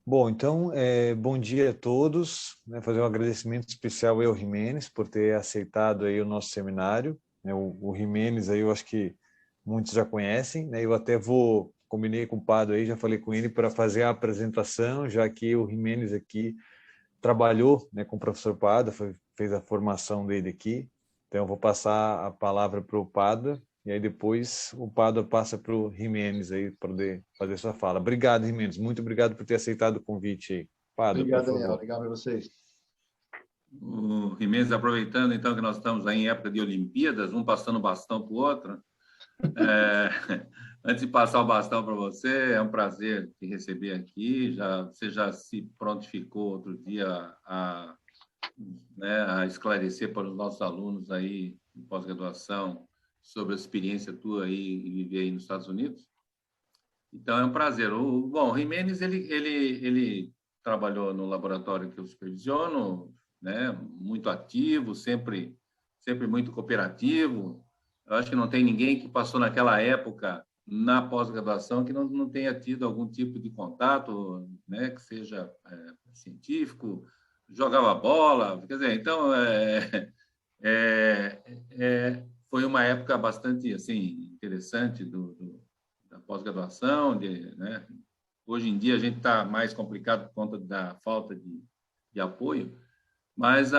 Bom, então, bom dia a todos, né, fazer um agradecimento especial ao Jimenez por ter aceitado aí o nosso seminário, né, o Jimenez aí eu acho que muitos já conhecem, né, eu até combinei com o Pado aí, já falei com ele para fazer a apresentação, já que o Jimenez aqui trabalhou, né, com o professor Pado, fez a formação dele aqui, então eu vou passar a palavra para o Pado, e aí depois o Pado passa para o Jimenez aí para poder fazer sua fala. Obrigado, Jimenez. Muito obrigado por ter aceitado o convite aí. Pado, por Obrigado, Daniel. favor. Legal ver vocês. O Jimenez, aproveitando então que nós estamos aí em época de Olimpíadas, um passando o bastão para o outro. Antes de passar o bastão para você, é um prazer te receber aqui. Você já se prontificou outro dia a esclarecer para os nossos alunos aí de pós-graduação sobre a experiência tua aí e viver aí nos Estados Unidos. Então é um prazer. Bom, o Jimenez ele trabalhou no laboratório que eu supervisiono, né? Muito ativo, sempre muito cooperativo. Eu acho que não tem ninguém que passou naquela época na pós-graduação que não tenha tido algum tipo de contato, né? Que seja científico, jogava bola, quer dizer, então foi uma época bastante assim interessante da pós-graduação, né? Hoje em dia a gente está mais complicado por conta da falta de apoio, mas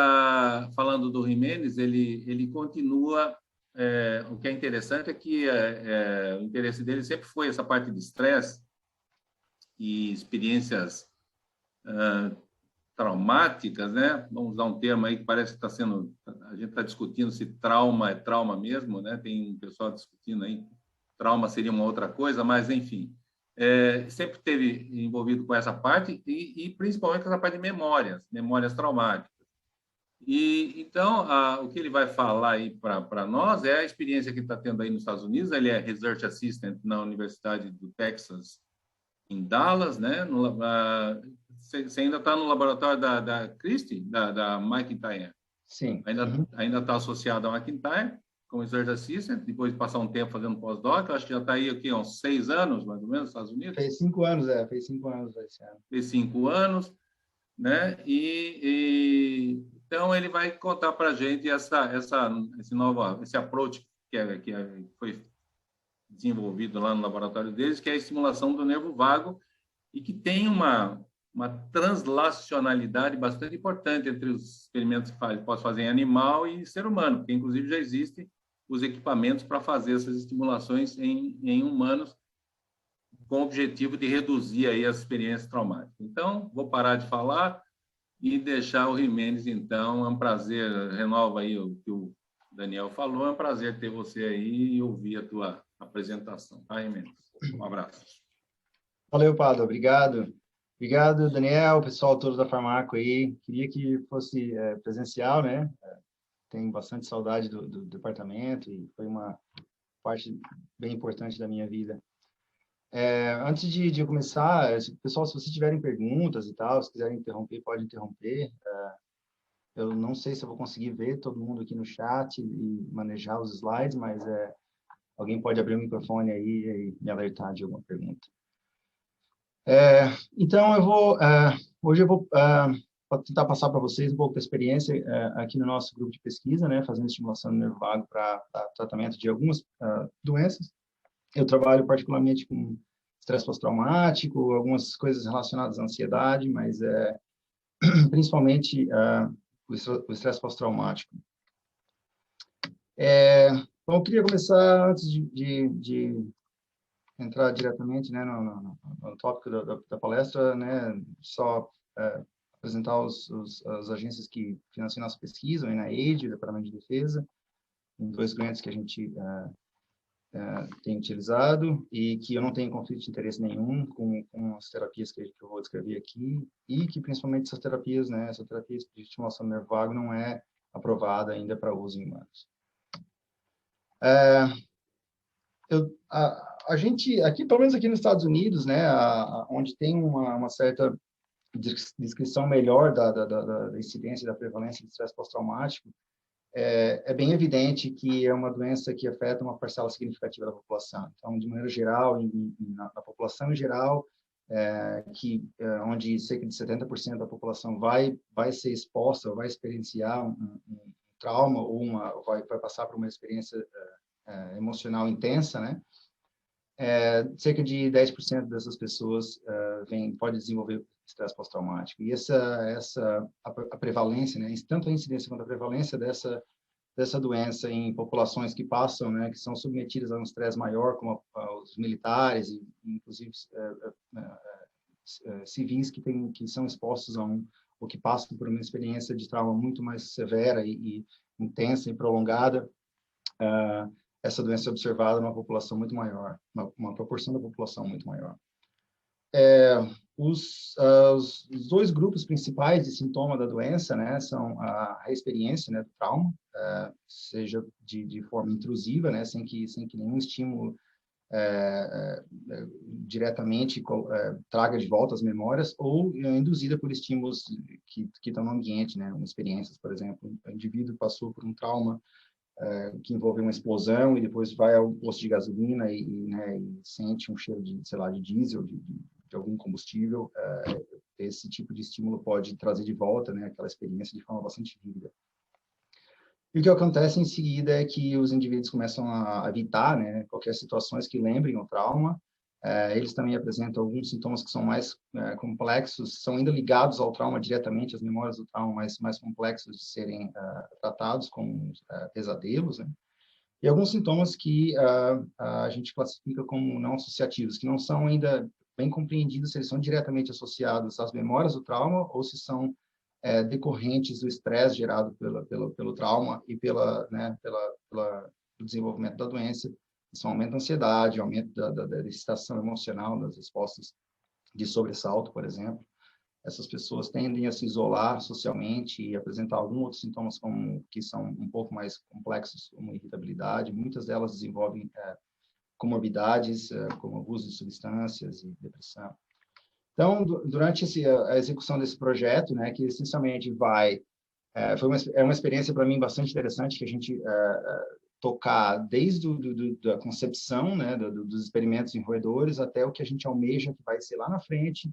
falando do Jimenez, ele continua. O que é interessante é que o interesse dele sempre foi essa parte de estresse e experiências traumáticas, né? Vamos usar um termo aí que parece que está sendo, a gente está discutindo se trauma é trauma mesmo, né? Tem um pessoal discutindo aí, trauma seria uma outra coisa, mas enfim, sempre teve envolvido com essa parte e principalmente com essa parte de memórias traumáticas. E então o que ele vai falar aí para nós é a experiência que ele está tendo aí nos Estados Unidos. Ele é Research Assistant na Universidade do Texas em Dallas, né? Você ainda está no laboratório da Christie, da McIntyre? Sim. Ainda está associado à McIntyre, como Research Assistant, depois de passar um tempo fazendo pós-doc. Acho que já está aí aqui, uns 6 anos, mais ou menos, nos Estados Unidos. Fez 5 anos, fez 5 anos esse ano. Fez 5 anos, né? Então, ele vai contar para a gente esse approach que foi desenvolvido lá no laboratório deles, que é a estimulação do nervo vago e que tem uma translacionalidade bastante importante entre os experimentos que posso fazer em animal e ser humano, porque inclusive já existem os equipamentos para fazer essas estimulações em humanos com o objetivo de reduzir aí as experiências traumáticas. Então, vou parar de falar e deixar o Jimenez, então. É um prazer, renova aí o que o Daniel falou, é um prazer ter você aí e ouvir a tua apresentação. Tá, Jimenez? Um abraço. Valeu, Pado. Obrigado. Obrigado, Daniel, pessoal todo da Farmaco aí. Queria que fosse presencial, né? Tenho bastante saudade do departamento e foi uma parte bem importante da minha vida. Antes de eu começar, pessoal, se vocês tiverem perguntas e tal, se quiserem interromper, pode interromper. Eu não sei se eu vou conseguir ver todo mundo aqui no chat e manejar os slides, mas alguém pode abrir o microfone aí e me alertar de alguma pergunta. Então, hoje eu vou tentar passar para vocês um pouco da experiência aqui no nosso grupo de pesquisa, né, fazendo estimulação do nervo vago para tratamento de algumas doenças. Eu trabalho particularmente com estresse pós-traumático, algumas coisas relacionadas à ansiedade, mas principalmente o estresse pós-traumático. Bom, eu queria começar, antes de entrar diretamente, né, no tópico da palestra, né, só apresentar as agências que financiam nossa pesquisa, a NIH, o Departamento de Defesa, em 2 clientes que a gente tem utilizado e que eu não tenho conflito de interesse nenhum com as terapias que eu vou descrever aqui e que principalmente essas terapias de estimulação do nervo vago não é aprovada ainda para uso em humanos. A gente, aqui, pelo menos aqui nos Estados Unidos, né, onde tem uma certa descrição melhor da incidência e da prevalência de estresse pós-traumático, é bem evidente que é uma doença que afeta uma parcela significativa da população. Então, de maneira geral, na população em geral, onde cerca de 70% da população vai ser exposta, ou vai experienciar um trauma, ou vai passar por uma experiência emocional intensa, né? Cerca de 10% dessas pessoas pode desenvolver estresse pós-traumático. E a prevalência, né? Tanto a incidência quanto a prevalência dessa doença em populações que passam, né, que são submetidas a um estresse maior, como os militares, e inclusive civis que são expostos ou que passam por uma experiência de trauma muito mais severa e intensa e prolongada, essa doença é observada numa população muito maior, uma proporção da população muito maior. Os dois grupos principais de sintoma da doença, né, são a reexperiência, né, do trauma, seja de forma intrusiva, né, sem que nenhum estímulo diretamente traga de volta as memórias, ou induzida por estímulos que estão no ambiente, né, experiências, por exemplo, o indivíduo passou por um trauma que envolve uma explosão e depois vai ao posto de gasolina né, e sente um cheiro de, sei lá, de diesel, de algum combustível. Esse tipo de estímulo pode trazer de volta, né, aquela experiência de forma bastante vívida. E o que acontece em seguida é que os indivíduos começam a evitar, né, qualquer situações que lembrem o trauma. Eles também apresentam alguns sintomas que são mais complexos, são ainda ligados ao trauma diretamente, as memórias do trauma mais complexos de serem tratados como pesadelos, né? E alguns sintomas que a gente classifica como não associativos, que não são ainda bem compreendidos se eles são diretamente associados às memórias do trauma ou se são decorrentes do estresse gerado pelo trauma e pelo desenvolvimento da doença. Isso aumenta a ansiedade, aumento da excitação emocional das respostas de sobressalto, por exemplo. Essas pessoas tendem a se isolar socialmente e apresentar alguns outros sintomas que são um pouco mais complexos, como irritabilidade. Muitas delas desenvolvem comorbidades, como abuso de substâncias e depressão. Então, durante a execução desse projeto, né, que essencialmente é uma experiência para mim bastante interessante, que a gente tocar desde da concepção, né, dos experimentos em roedores até o que a gente almeja que vai ser lá na frente,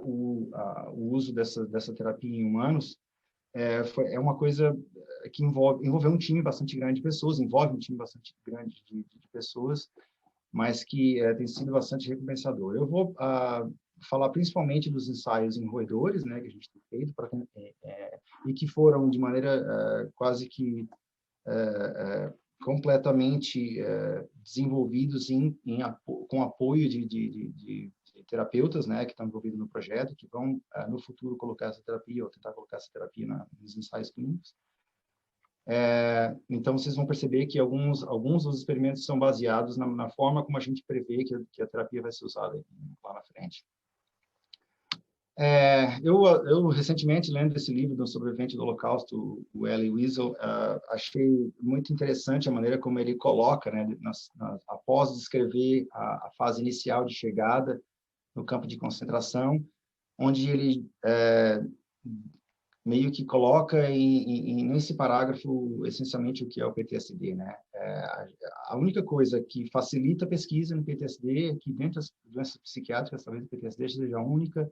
o uso dessa terapia em humanos. É uma coisa que envolveu um time bastante grande de pessoas, envolve um time bastante grande de pessoas, mas que tem sido bastante recompensador. Eu vou falar principalmente dos ensaios em roedores, né, que a gente tem feito, e que foram de maneira quase que completamente desenvolvidos com apoio de terapeutas, né, que estão envolvidos no projeto, que vão no futuro colocar essa terapia ou tentar colocar essa terapia nos ensaios clínicos. Então vocês vão perceber que alguns dos experimentos são baseados na forma como a gente prevê que a terapia vai ser usada lá na frente. Eu recentemente, lendo esse livro do sobrevivente do Holocausto, o Elie Wiesel, achei muito interessante a maneira como ele coloca, né, após descrever a fase inicial de chegada no campo de concentração, onde ele meio que coloca nesse parágrafo essencialmente o que é o PTSD, né? A única coisa que facilita a pesquisa no PTSD é que dentro das doenças psiquiátricas, talvez o PTSD seja a única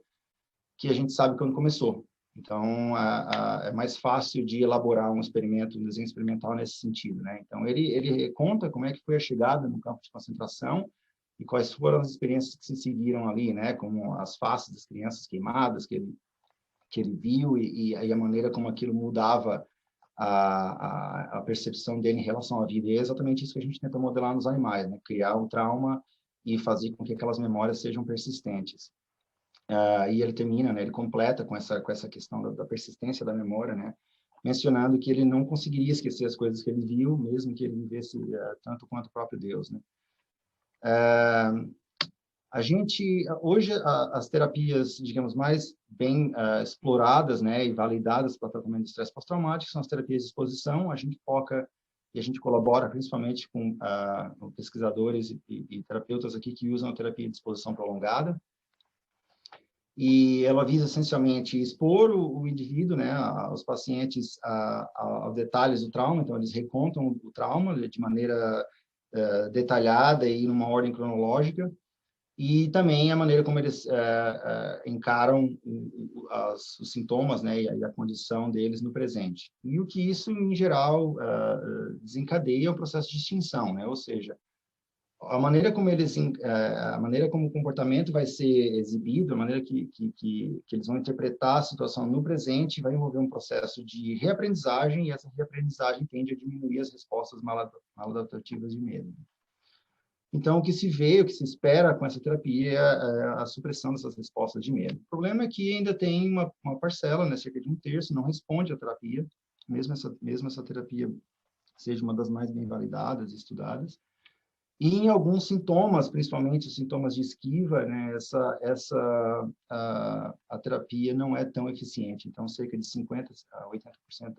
que a gente sabe quando começou. Então, é mais fácil de elaborar um desenho experimental nesse sentido, né? Então, ele conta como é que foi a chegada no campo de concentração e quais foram as experiências que se seguiram ali, né? Como as faces das crianças queimadas que ele viu e a maneira como aquilo mudava a percepção dele em relação à vida. E é exatamente isso que a gente tenta modelar nos animais, né? Criar um trauma e fazer com que aquelas memórias sejam persistentes. E ele termina, né, ele completa com essa questão da persistência da memória, né, mencionando que ele não conseguiria esquecer as coisas que ele viu, mesmo que ele vivesse tanto quanto o próprio Deus, né. A gente, hoje, as terapias, digamos, mais bem exploradas, né, e validadas para o tratamento de estresse pós-traumático são as terapias de exposição. A gente foca e a gente colabora principalmente com pesquisadores e terapeutas aqui que usam a terapia de exposição prolongada. E ela visa essencialmente expor o indivíduo, né, os pacientes aos detalhes do trauma. Então eles recontam o trauma de maneira detalhada e numa ordem cronológica, e também a maneira como eles encaram os sintomas, né, e a condição deles no presente. E o que isso, em geral, desencadeia é o processo de extinção, né, ou seja, a maneira como a maneira como o comportamento vai ser exibido, a maneira que eles vão interpretar a situação no presente vai envolver um processo de reaprendizagem, e essa reaprendizagem tende a diminuir as respostas maladaptativas de medo. Então, o que se vê, o que se espera com essa terapia é a supressão dessas respostas de medo. O problema é que ainda tem uma parcela, né, cerca de 1/3, não responde à terapia, mesmo essa terapia seja uma das mais bem validadas e estudadas. E em alguns sintomas, principalmente os sintomas de esquiva, né, a terapia não é tão eficiente. Então, cerca de 50% a 80%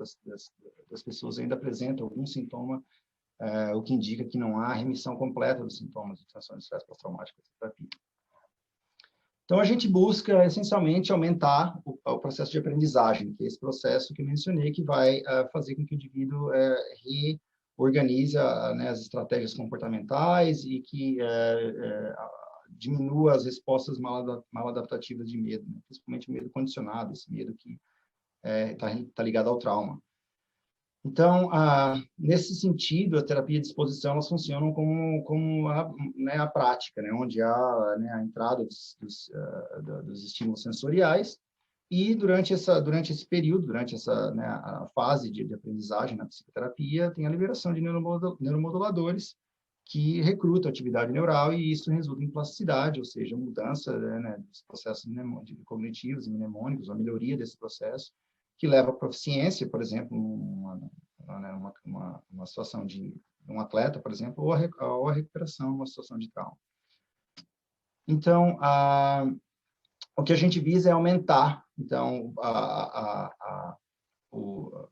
das pessoas ainda apresentam algum sintoma, o que indica que não há remissão completa dos sintomas de transtorno de estresse pós-traumático com essa terapia. Então, a gente busca, essencialmente, aumentar o processo de aprendizagem, que é esse processo que eu mencionei, que vai fazer com que o indivíduo reorganize né, as estratégias comportamentais e que diminua as respostas maladaptativas de medo, né? Principalmente o medo condicionado, esse medo que está ligado ao trauma. Então, nesse sentido, a terapia de exposição, elas funcionam como a prática, né, onde há, né, a entrada dos estímulos sensoriais, e durante esse período, durante essa, né, a fase de aprendizagem na psicoterapia, tem a liberação de neuromoduladores que recrutam a atividade neural, e isso resulta em plasticidade, ou seja, mudança, né, dos processos cognitivos e mnemônicos, a melhoria desse processo, que leva à proficiência, por exemplo, uma situação de um atleta, por exemplo, ou a recuperação numa situação de trauma. Então, o que a gente visa é aumentar, então, o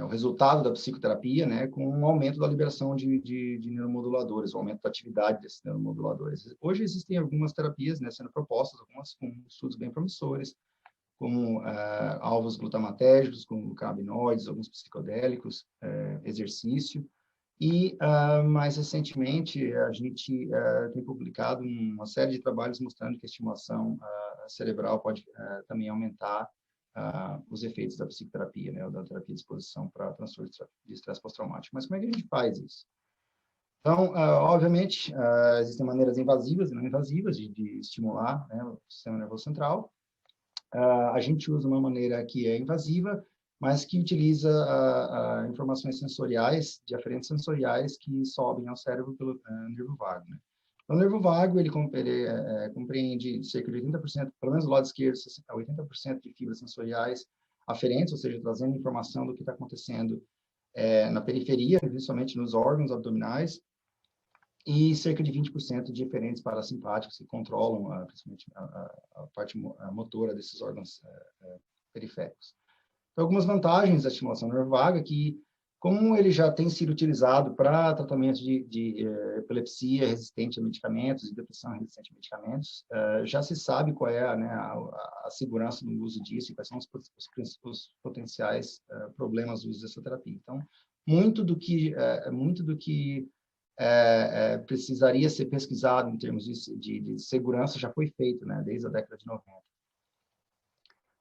resultado da psicoterapia, né, com um aumento da liberação de neuromoduladores, o aumento da atividade desses neuromoduladores. Hoje existem algumas terapias, né, sendo propostas, algumas com estudos bem promissores, como alvos glutamatérgicos, como canabinoides, alguns psicodélicos, exercício. E, mais recentemente, a gente tem publicado uma série de trabalhos mostrando que a estimulação cerebral pode também aumentar os efeitos da psicoterapia, né, ou da terapia de exposição para transtorno de estresse pós-traumático. Mas como é que a gente faz isso? Então, obviamente, existem maneiras invasivas e não invasivas de estimular, né, o sistema nervoso central. A gente usa uma maneira que é invasiva, mas que utiliza informações sensoriais, de aferentes sensoriais, que sobem ao cérebro pelo nervo vago, né? Então, o nervo vago, ele compreende cerca de 80%, pelo menos do lado esquerdo, 80% de fibras sensoriais aferentes, ou seja, trazendo informação do que está acontecendo na periferia, principalmente nos órgãos abdominais, e cerca de 20% de eferentes parasimpáticos que controlam principalmente a parte motora desses órgãos periféricos. Então, algumas vantagens da estimulação nervovaga, que, como ele já tem sido utilizado para tratamento de epilepsia resistente a medicamentos e depressão resistente a medicamentos, já se sabe qual é, né, a segurança no uso disso e quais são os potenciais problemas do uso dessa terapia. Então, muito do que precisaria ser pesquisado em termos de segurança já foi feito, né, desde a década de 90.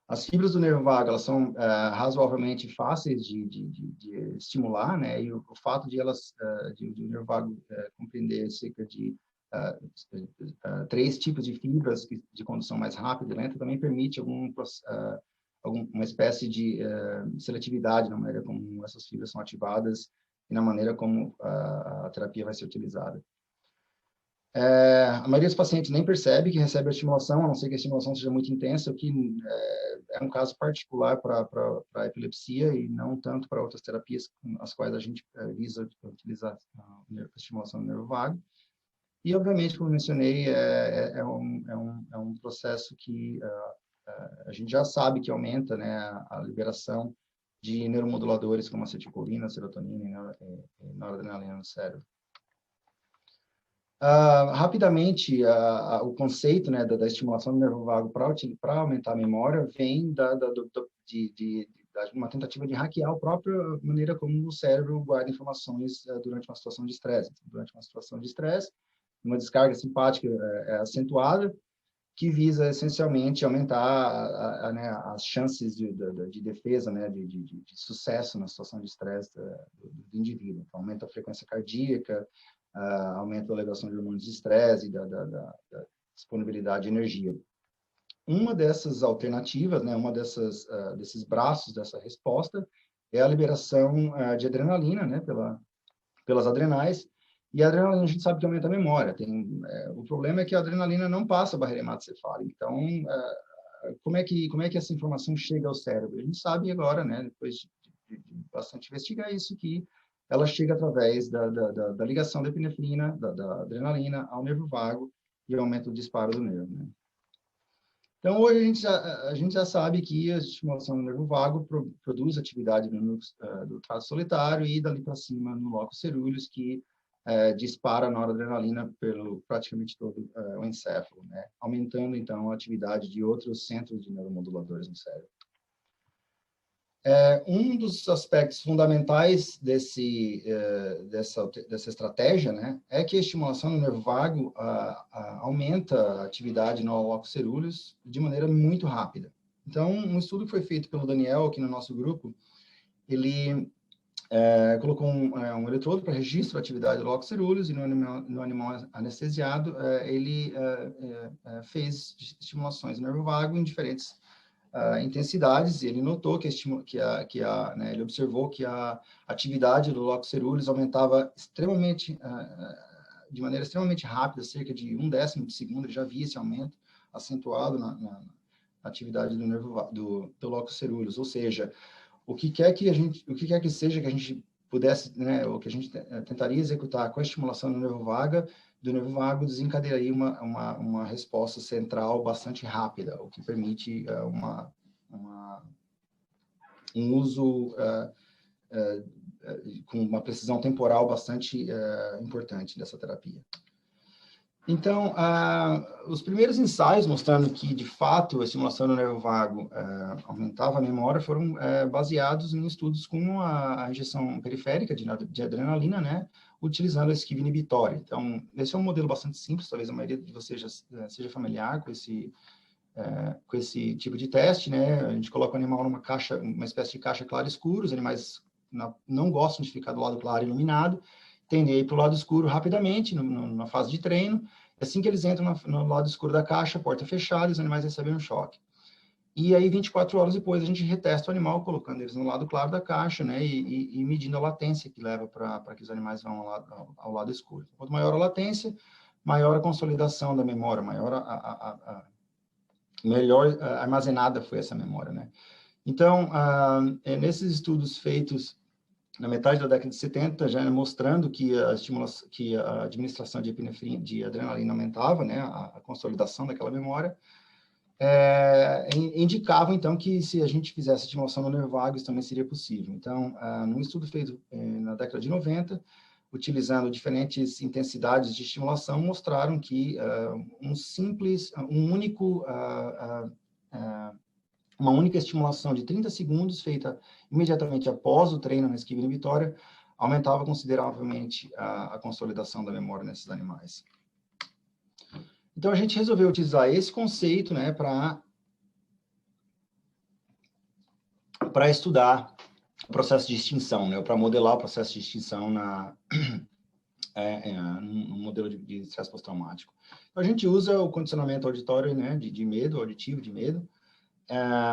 As fibras do nervo vago, elas são razoavelmente fáceis de estimular, né, e o fato de o nervo vago compreender cerca de 3 tipos de fibras de condução mais rápida e lenta também permite uma espécie de seletividade na maneira como essas fibras são ativadas e na maneira como a terapia vai ser utilizada. A maioria dos pacientes nem percebe que recebe a estimulação, a não ser que a estimulação seja muito intensa, o que é um caso particular para a epilepsia e não tanto para outras terapias as quais a gente visa utilizar a estimulação do nervo vago. E, obviamente, como eu mencionei, é um processo que a gente já sabe que aumenta, né, a liberação de neuromoduladores como acetilcolina, serotonina e noradrenalina no cérebro. Rapidamente, o conceito, né, da estimulação do nervo vago para aumentar a memória vem de uma tentativa de hackear a própria maneira como o cérebro guarda informações durante uma situação de estresse. Durante uma situação de estresse, uma descarga simpática acentuada, que visa essencialmente aumentar né, as chances de defesa, né, de sucesso na situação de estresse do indivíduo. Então, aumenta a frequência cardíaca, aumenta a elevação de hormônios de estresse e da disponibilidade de energia. Uma dessas alternativas, né, desses braços dessa resposta é a liberação de adrenalina, né, pelas adrenais. E a adrenalina a gente sabe que aumenta a memória. O problema é que a adrenalina não passa a barreira hematocefálica. Então, como é que essa informação chega ao cérebro? A gente sabe agora, né, depois de bastante investigar isso, que ela chega através da ligação da epinefrina, da adrenalina ao nervo vago e aumenta o disparo do nervo, né? Então, hoje a gente já sabe que a estimulação do nervo vago produz atividade do trato solitário e dali para cima no locus coeruleus, que dispara a noradrenalina pelo praticamente todo o encéfalo, né? Aumentando, então, a atividade de outros centros de neuromoduladores no cérebro. Um dos aspectos fundamentais dessa estratégia, né, é que a estimulação do nervo vago aumenta a atividade no locus coeruleus de maneira muito rápida. Então, um estudo que foi feito pelo Daniel aqui no nosso grupo, ele colocou um eletrodo para registro da atividade do locus coeruleus e no animal anestesiado, ele fez estimulações do nervo vago em diferentes intensidades, e ele notou né, ele observou que a atividade do locus coeruleus aumentava de maneira extremamente rápida, cerca de 1/10 de segundo. Ele já via esse aumento acentuado na atividade do nervo do locus coeruleus. Ou seja, o que quer que seja que a gente pudesse, né, ou que a gente tentaria executar com a estimulação do nervo vago, desencadearia uma resposta central bastante rápida, o que permite um uso com uma precisão temporal bastante importante dessa terapia. Então, os primeiros ensaios mostrando que, de fato, a estimulação do nervo vago aumentava a memória foram baseados em estudos com a injeção periférica de adrenalina, né, utilizando a esquiva inibitória. Então, esse é um modelo bastante simples, talvez a maioria de vocês já seja familiar com esse tipo de teste, né? A gente coloca o animal numa caixa, uma espécie de caixa claro-escuro, os animais não gostam de ficar do lado claro iluminado, tendem a ir para o lado escuro rapidamente, na fase de treino. Assim que eles entram no lado escuro da caixa, porta fechada, os animais recebem um choque. E aí, 24 horas depois, a gente retesta o animal, colocando eles no lado claro da caixa, né, e medindo a latência que leva para que os animais vão ao lado escuro. Quanto maior a latência, maior a consolidação da memória, melhor armazenada foi essa memória, né? Então, nesses estudos feitos na metade da década de 70, já mostrando que a administração de epinefrina, de adrenalina aumentava, né, a consolidação daquela memória, indicava, então, que se a gente fizesse estimulação no nervo vago, isso também seria possível. Então, num estudo feito na década de 90, utilizando diferentes intensidades de estimulação, mostraram que uma única estimulação de 30 segundos, feita imediatamente após o treino na esquiva inibitória, aumentava consideravelmente a consolidação da memória nesses animais. Então, a gente resolveu utilizar esse conceito, né, para estudar o processo de extinção, né, para modelar o processo de extinção no modelo de estresse pós-traumático. Então, a gente usa o condicionamento auditório, né, de medo, auditivo de medo,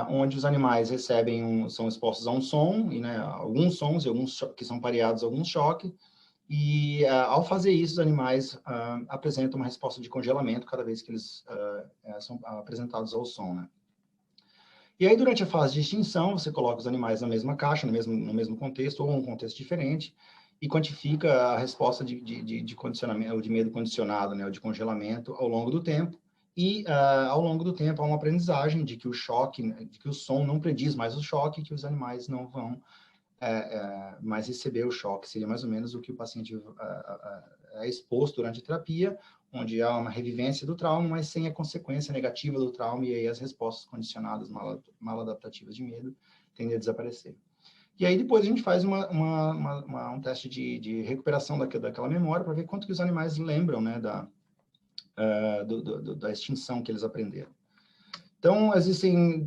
onde os animais são expostos a um som, e, né, alguns sons, e alguns que são pareados a alguns choques, e ao fazer isso, os animais apresentam uma resposta de congelamento cada vez que eles são apresentados ao som, né? E aí, durante a fase de extinção, você coloca os animais na mesma caixa, no mesmo contexto, ou um contexto diferente, e quantifica a resposta de condicionamento, ou de medo condicionado, né, ou de congelamento ao longo do tempo. E, ao longo do tempo, há uma aprendizagem de que o choque, de que o som não prediz mais o choque, que os animais não vão mais receber o choque. Seria mais ou menos o que o paciente é exposto durante a terapia, onde há uma revivência do trauma, mas sem a consequência negativa do trauma, e aí as respostas condicionadas, maladaptativas de medo, tendem a desaparecer. E aí depois a gente faz um teste de recuperação daquela memória, para ver quanto que os animais lembram, né, da extinção que eles aprenderam. Então, existem,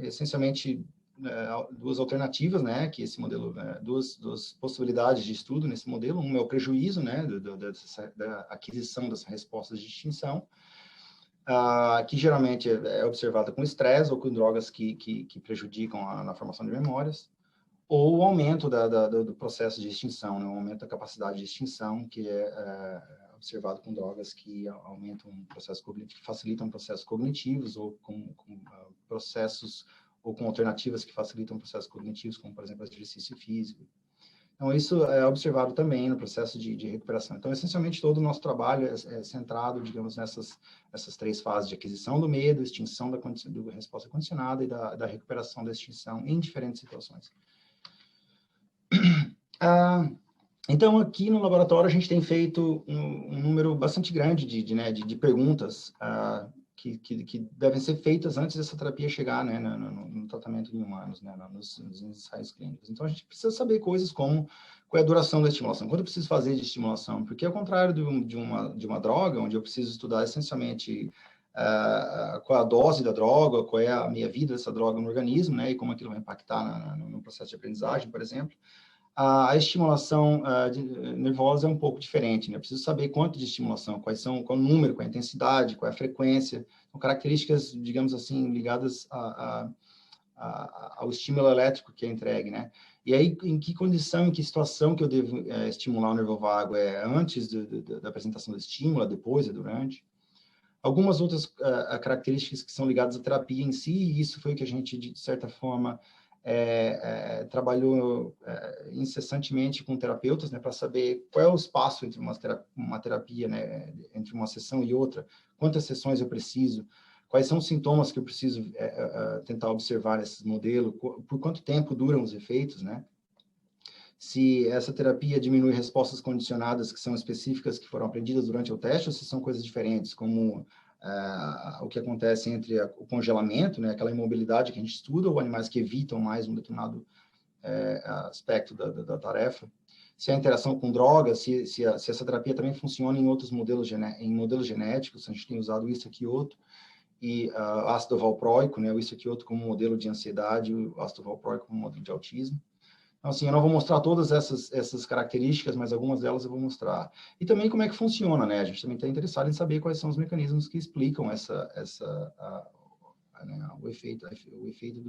essencialmente, duas alternativas, né, que esse modelo, duas possibilidades de estudo nesse modelo. Uma é o prejuízo, né, da aquisição das respostas de extinção, que geralmente é observada com estresse ou com drogas que prejudicam na formação de memórias, ou o aumento do processo de extinção, né, o aumento da capacidade de extinção, que é observado com drogas que aumentam o processo cognitivo, que facilitam processos cognitivos, ou com processos, ou com alternativas que facilitam processos cognitivos, como, por exemplo, exercício físico. Então, isso é observado também no processo de recuperação. Então, essencialmente, todo o nosso trabalho é centrado, digamos, nessas três fases de aquisição do medo, extinção da resposta condicionada e da recuperação da extinção em diferentes situações. Então, aqui no laboratório, a gente tem feito um número bastante grande de perguntas que devem ser feitas antes dessa terapia chegar, né, no tratamento em humanos, né, nos ensaios clínicos. Então, a gente precisa saber coisas como qual é a duração da estimulação, quanto eu preciso fazer de estimulação, porque ao contrário de uma droga, onde eu preciso estudar essencialmente qual é a dose da droga, qual é a meia-vida dessa droga no organismo, né, e como aquilo vai impactar no processo de aprendizagem, por exemplo, a estimulação nervosa é um pouco diferente, né? Eu preciso saber quanto de estimulação, qual o número, qual é a intensidade, qual é a frequência, são características, digamos assim, ligadas ao estímulo elétrico que é entregue, né? E aí, em que condição, em que situação que eu devo estimular o nervo vago? É antes da apresentação do estímulo, depois, é durante? Algumas outras características que são ligadas à terapia em si, e isso foi o que a gente, de certa forma, trabalhou incessantemente com terapeutas, né, para saber qual é o espaço entre uma terapia, né, entre uma sessão e outra, quantas sessões eu preciso, quais são os sintomas que eu preciso tentar observar nesses modelos, por quanto tempo duram os efeitos, né? Se essa terapia diminui respostas condicionadas que são específicas, que foram aprendidas durante o teste, ou se são coisas diferentes, como o que acontece entre o congelamento, né, aquela imobilidade que a gente estuda, ou animais que evitam mais um determinado aspecto da tarefa. Se a interação com drogas, se essa terapia também funciona em outros modelos, em modelos genéticos, a gente tem usado o isquioto e ácido valproico, né, o isquioto como modelo de ansiedade, o ácido valproico como modelo de autismo. Então, assim, eu não vou mostrar todas essas características, mas algumas delas eu vou mostrar. E também como é que funciona, né? A gente também está interessado em saber quais são os mecanismos que explicam o efeito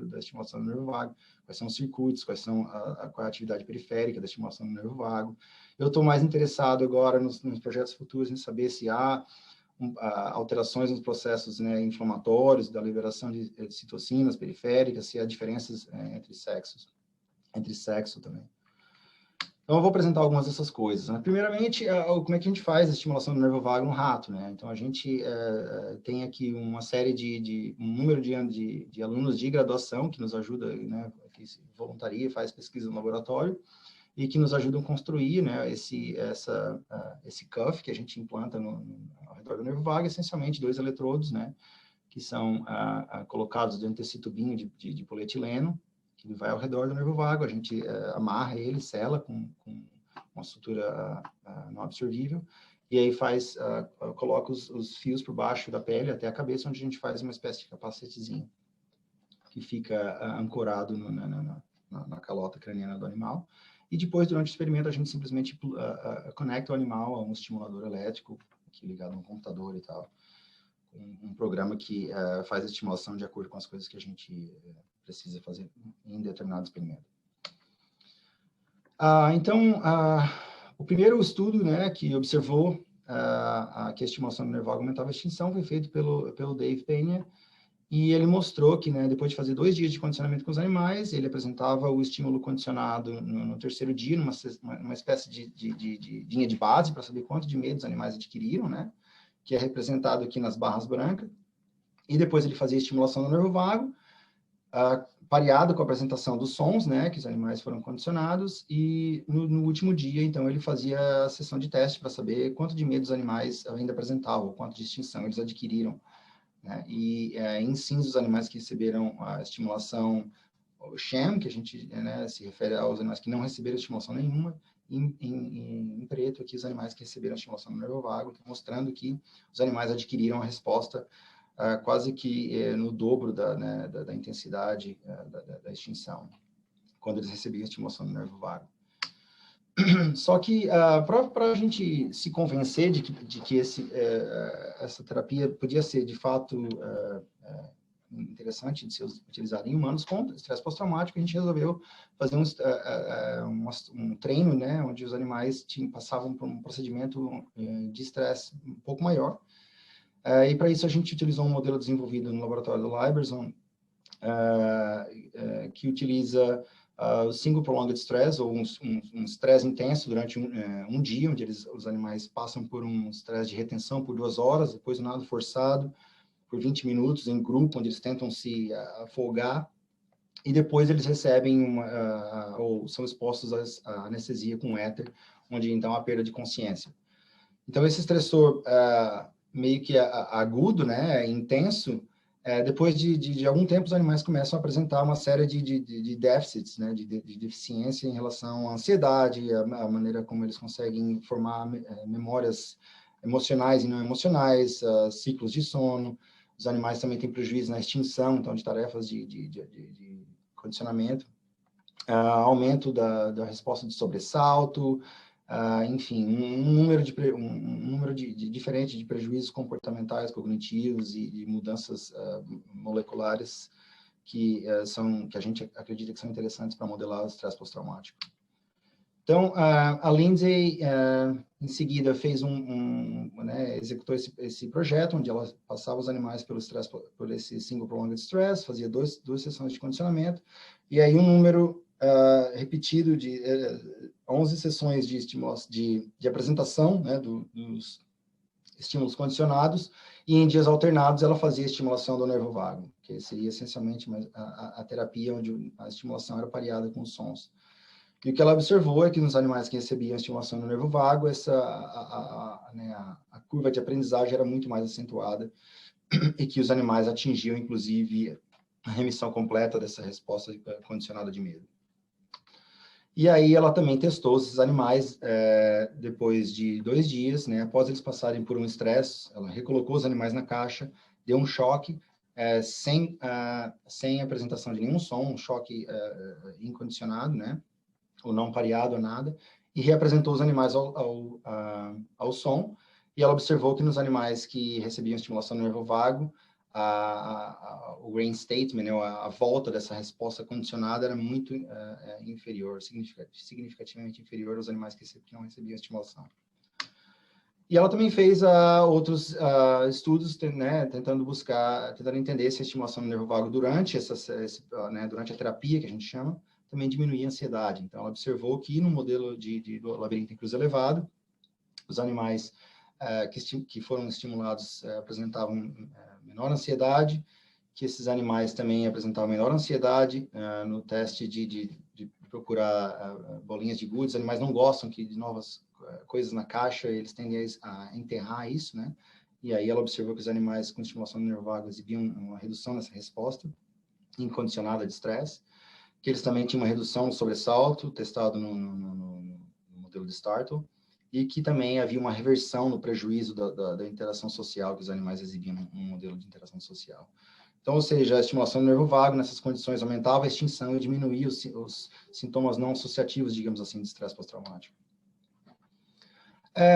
da estimulação do nervo vago, quais são os circuitos, qual é a atividade periférica da estimulação do nervo vago. Eu estou mais interessado agora nos projetos futuros em saber se há alterações nos processos, né, inflamatórios, da liberação de citocinas periféricas, se há diferenças entre sexo também. Então, eu vou apresentar algumas dessas coisas, né? Primeiramente, como é que a gente faz a estimulação do nervo vago no rato, né? Então, a gente tem aqui uma série um número de alunos de graduação que nos ajuda, né, que se voluntaria, faz pesquisa no laboratório, e que nos ajudam a construir, né, esse cuff que a gente implanta ao redor do nervo vago, essencialmente 2 eletrodos, né, que são colocados dentro desse tubinho de polietileno, que vai ao redor do nervo vago, a gente amarra ele, sela com uma estrutura não absorvível, e aí coloca os fios por baixo da pele até a cabeça, onde a gente faz uma espécie de capacetezinho, que fica ancorado na calota craniana do animal, e depois, durante o experimento, a gente simplesmente conecta o animal a um estimulador elétrico, que é ligado a um computador e tal, um programa que faz a estimulação de acordo com as coisas que a gente precisa fazer em determinado experimento. Então, o primeiro estudo, né, que observou que a estimulação do nervo vago aumentava a extinção foi feito pelo Dave Penha, e ele mostrou que, né, depois de fazer 2 dias de condicionamento com os animais, ele apresentava o estímulo condicionado no terceiro dia, numa espécie de linha de base, para saber quanto de medo os animais adquiriram, né, que é representado aqui nas barras brancas, e depois ele fazia estimulação do nervo vago, pareado com a apresentação dos sons, né, que os animais foram condicionados, e no último dia, então, ele fazia a sessão de teste para saber quanto de medo os animais ainda apresentavam, quanto de extinção eles adquiriram, né, e em cinza os animais que receberam a estimulação, o sham, que a gente, né, se refere aos animais que não receberam estimulação nenhuma, em preto aqui os animais que receberam estimulação no nervo vago, mostrando que os animais adquiriram a resposta quase que no dobro da intensidade da extinção, quando eles recebiam estimulação no nervo vago. Só que, para a gente se convencer de que essa terapia podia ser, de fato, interessante de ser utilizada em humanos com estresse pós-traumático, a gente resolveu fazer um treino, né, onde os animais passavam por um procedimento de estresse um pouco maior. E para isso a gente utilizou um modelo desenvolvido no laboratório do Liberson, que utiliza o single prolonged stress, ou um estresse intenso durante um dia, onde os animais passam por um estresse de retenção por 2 horas, depois um nado forçado por 20 minutos em grupo, onde eles tentam se afogar, e depois eles recebem ou são expostos à anestesia com éter, onde então há perda de consciência. Então esse estressor meio que agudo, né, intenso, depois de algum tempo, os animais começam a apresentar uma série de déficits, né, de deficiência em relação à ansiedade, a maneira como eles conseguem formar memórias emocionais e não emocionais, ciclos de sono. Os animais também têm prejuízo na extinção, então, de tarefas de condicionamento, aumento da resposta de sobressalto, enfim, um número diferente de prejuízos comportamentais, cognitivos e de mudanças moleculares que a gente acredita que são interessantes para modelar o estresse pós-traumático. Então, a Lindsay, em seguida, fez executou esse projeto, onde ela passava os animais por esse single prolonged stress, fazia duas sessões de condicionamento, e aí um número repetido de 11 sessões de apresentação, né, dos estímulos condicionados, e em dias alternados ela fazia estimulação do nervo vago, que seria essencialmente a terapia onde a estimulação era pareada com os sons. E o que ela observou é que nos animais que recebiam estimulação no nervo vago, a curva de aprendizagem era muito mais acentuada e que os animais atingiam, inclusive, a remissão completa dessa resposta condicionada de medo. E aí ela também testou esses animais depois de 2 dias, né, após eles passarem por um estresse, ela recolocou os animais na caixa, deu um choque, sem apresentação de nenhum som, um choque incondicionado, né, ou não pareado ou nada, e reapresentou os animais ao som, e ela observou que nos animais que recebiam estimulação no nervo vago, o reinstatement, a volta dessa resposta condicionada era muito inferior, significativamente inferior aos animais que não recebiam estimulação. E ela também fez outros estudos, né, tentando entender se a estimulação no nervo vago durante a terapia, que a gente chama, também diminuía a ansiedade. Então, ela observou que no modelo do labirinto em cruz elevado, os animais que foram estimulados apresentavam menor ansiedade, que esses animais também apresentavam menor ansiedade no teste de procurar bolinhas de gude. Os animais não gostam de novas coisas na caixa, eles tendem a enterrar isso, né? E aí ela observou que os animais com estimulação do nervo vago exibiam uma redução nessa resposta incondicionada de estresse, que eles também tinham uma redução no sobressalto, testado no modelo de Startle, e que também havia uma reversão no prejuízo da interação social que os animais exibiam no modelo de interação social. Então, ou seja, a estimulação do nervo vago nessas condições aumentava a extinção e diminuía os sintomas não associativos, digamos assim, de estresse pós-traumático.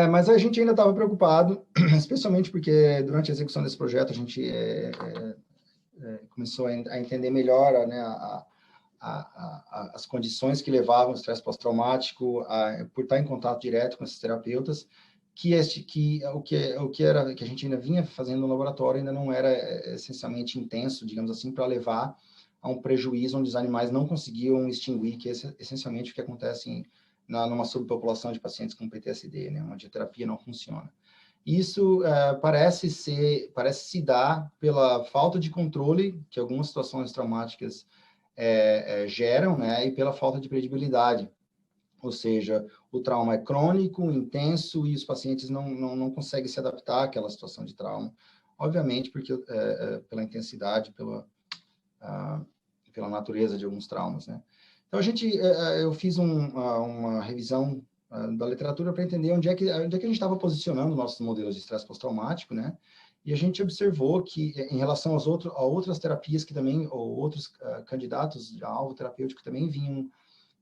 Mas a gente ainda estava preocupado, especialmente porque durante a execução desse projeto a gente começou a entender melhor, né, as condições que levavam o estresse pós-traumático, por estar em contato direto com esses terapeutas, que o que a gente ainda vinha fazendo no laboratório ainda não era essencialmente intenso, digamos assim, para levar a um prejuízo onde os animais não conseguiam extinguir, que é essencialmente o que acontece numa subpopulação de pacientes com PTSD, né, onde a terapia não funciona. Isso parece se dar pela falta de controle que algumas situações traumáticas geram, né, e pela falta de predibilidade. Ou seja, o trauma é crônico, intenso, e os pacientes não conseguem se adaptar àquela situação de trauma. Obviamente, porque pela intensidade, pela natureza de alguns traumas, né? Então, eu fiz uma revisão da literatura para entender onde é que a gente estava posicionando nossos modelos de estresse pós-traumático, né? E a gente observou que, em relação a outras terapias que também, ou outros candidatos a alvo terapêutico que também vinham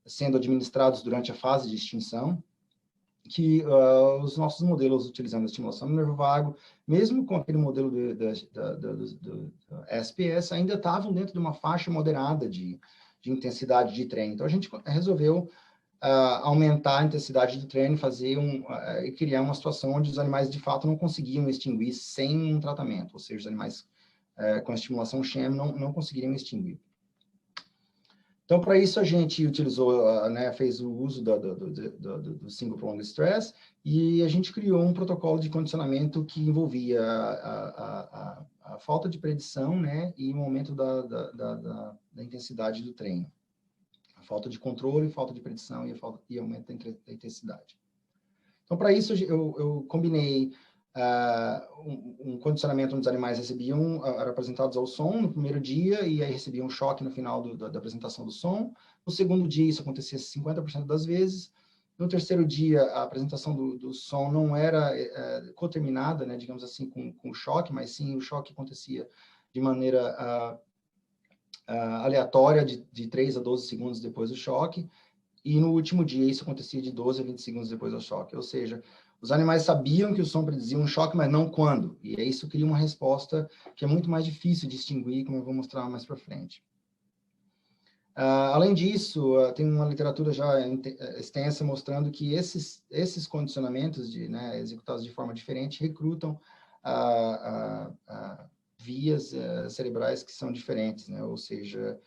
sendo administrados durante a fase de extinção, que os nossos modelos utilizando a estimulação do nervo vago, mesmo com aquele modelo do SPS, ainda estavam dentro de uma faixa moderada de intensidade de treino. Então, a gente resolveu aumentar a intensidade do treino, e criar uma situação onde os animais, de fato, não conseguiam extinguir sem um tratamento, ou seja, os animais com estimulação sham não conseguiriam extinguir. Então, para isso, a gente utilizou, né, fez o uso do Single Prolonged Stress, e a gente criou um protocolo de condicionamento que envolvia a falta de predição, né, e o aumento da intensidade do treino. A falta de controle, falta de predição e aumento da intensidade. Então, para isso, eu combinei um condicionamento onde os animais eram apresentados ao som no primeiro dia e aí recebiam um choque no final da apresentação do som. No segundo dia, isso acontecia 50% das vezes. No terceiro dia, a apresentação do som não era coterminada, né, digamos assim, com o choque, mas sim o choque acontecia de maneira aleatória, de 3 a 12 segundos depois do choque. E no último dia, isso acontecia de 12 a 20 segundos depois do choque. Ou seja, os animais sabiam que o som predizia um choque, mas não quando. E isso cria uma resposta que é muito mais difícil de distinguir, como eu vou mostrar mais para frente. Além disso, tem uma literatura já extensa mostrando que esses condicionamentos executados de forma diferente recrutam vias cerebrais que são diferentes, né? Ou seja,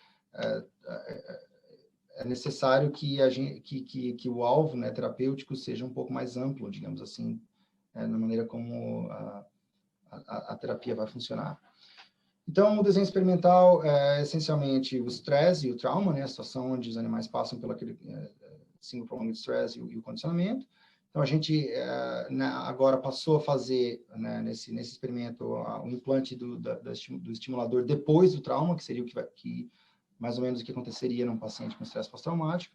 é necessário que o alvo, né, terapêutico seja um pouco mais amplo, digamos assim, na maneira como a terapia vai funcionar. Então, o desenho experimental é essencialmente o estresse e o trauma, né, a situação onde os animais passam pelo aquele Single Prolonged Stress e o condicionamento. Então, a gente agora passou a fazer, né, nesse experimento, o implante do estimulador depois do trauma, que seria mais ou menos o que aconteceria num paciente com estresse pós-traumático.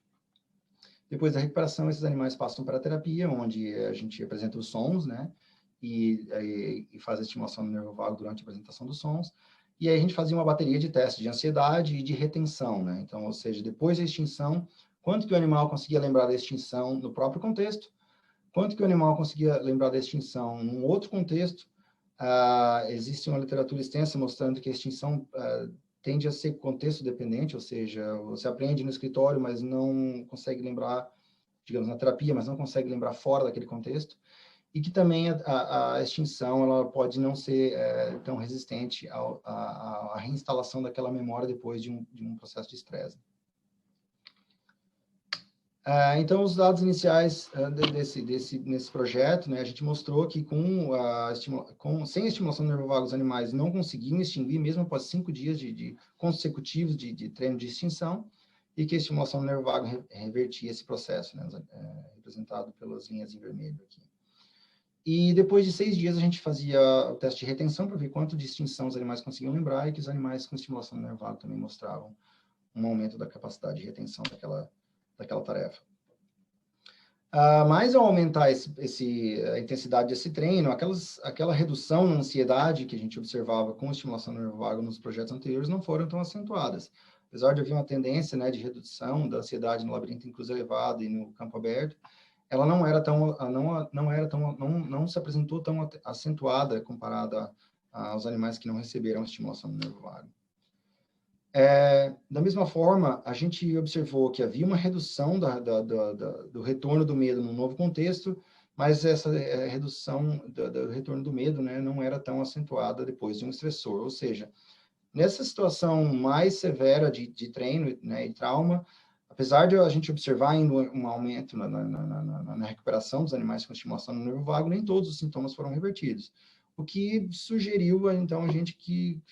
Depois da recuperação, esses animais passam para a terapia, onde a gente apresenta os sons, né, e faz a estimulação do nervo vago durante a apresentação dos sons. E aí a gente fazia uma bateria de testes de ansiedade e de retenção, né? Então, ou seja, depois da extinção, quanto que o animal conseguia lembrar da extinção no próprio contexto, quanto que o animal conseguia lembrar da extinção num outro contexto. Existe uma literatura extensa mostrando que a extinção tende a ser contexto dependente, ou seja, você aprende no escritório, mas não consegue lembrar, digamos, na terapia, mas não consegue lembrar fora daquele contexto, e que também a extinção ela pode não ser tão resistente à reinstalação daquela memória depois de um processo de estresse. Então, os dados iniciais nesse projeto, né, a gente mostrou que sem a estimulação do nervo vago, os animais não conseguiam extinguir, mesmo após 5 dias consecutivos de treino de extinção, e que a estimulação do nervo vago revertia esse processo, né, representado pelas linhas em vermelho aqui. E depois de 6 dias, a gente fazia o teste de retenção para ver quanto de extinção os animais conseguiam lembrar, e que os animais com estimulação do nervo vago também mostravam um aumento da capacidade de retenção daquela tarefa. Mas ao aumentar a intensidade desse treino, aquela redução na ansiedade que a gente observava com a estimulação do nervo vago nos projetos anteriores não foram tão acentuadas. Apesar de haver uma tendência, né, de redução da ansiedade no labirinto incluso elevado e no campo aberto, ela não se apresentou tão acentuada comparada aos animais que não receberam a estimulação do nervo vago. Da mesma forma, a gente observou que havia uma redução do retorno do medo no novo contexto, mas essa redução do retorno do medo, né, não era tão acentuada depois de um estressor. Ou seja, nessa situação mais severa de treino, né, e trauma, apesar de a gente observar ainda um aumento na recuperação dos animais com estimulação no nervo vago, nem todos os sintomas foram revertidos. O que sugeriu, então, a gente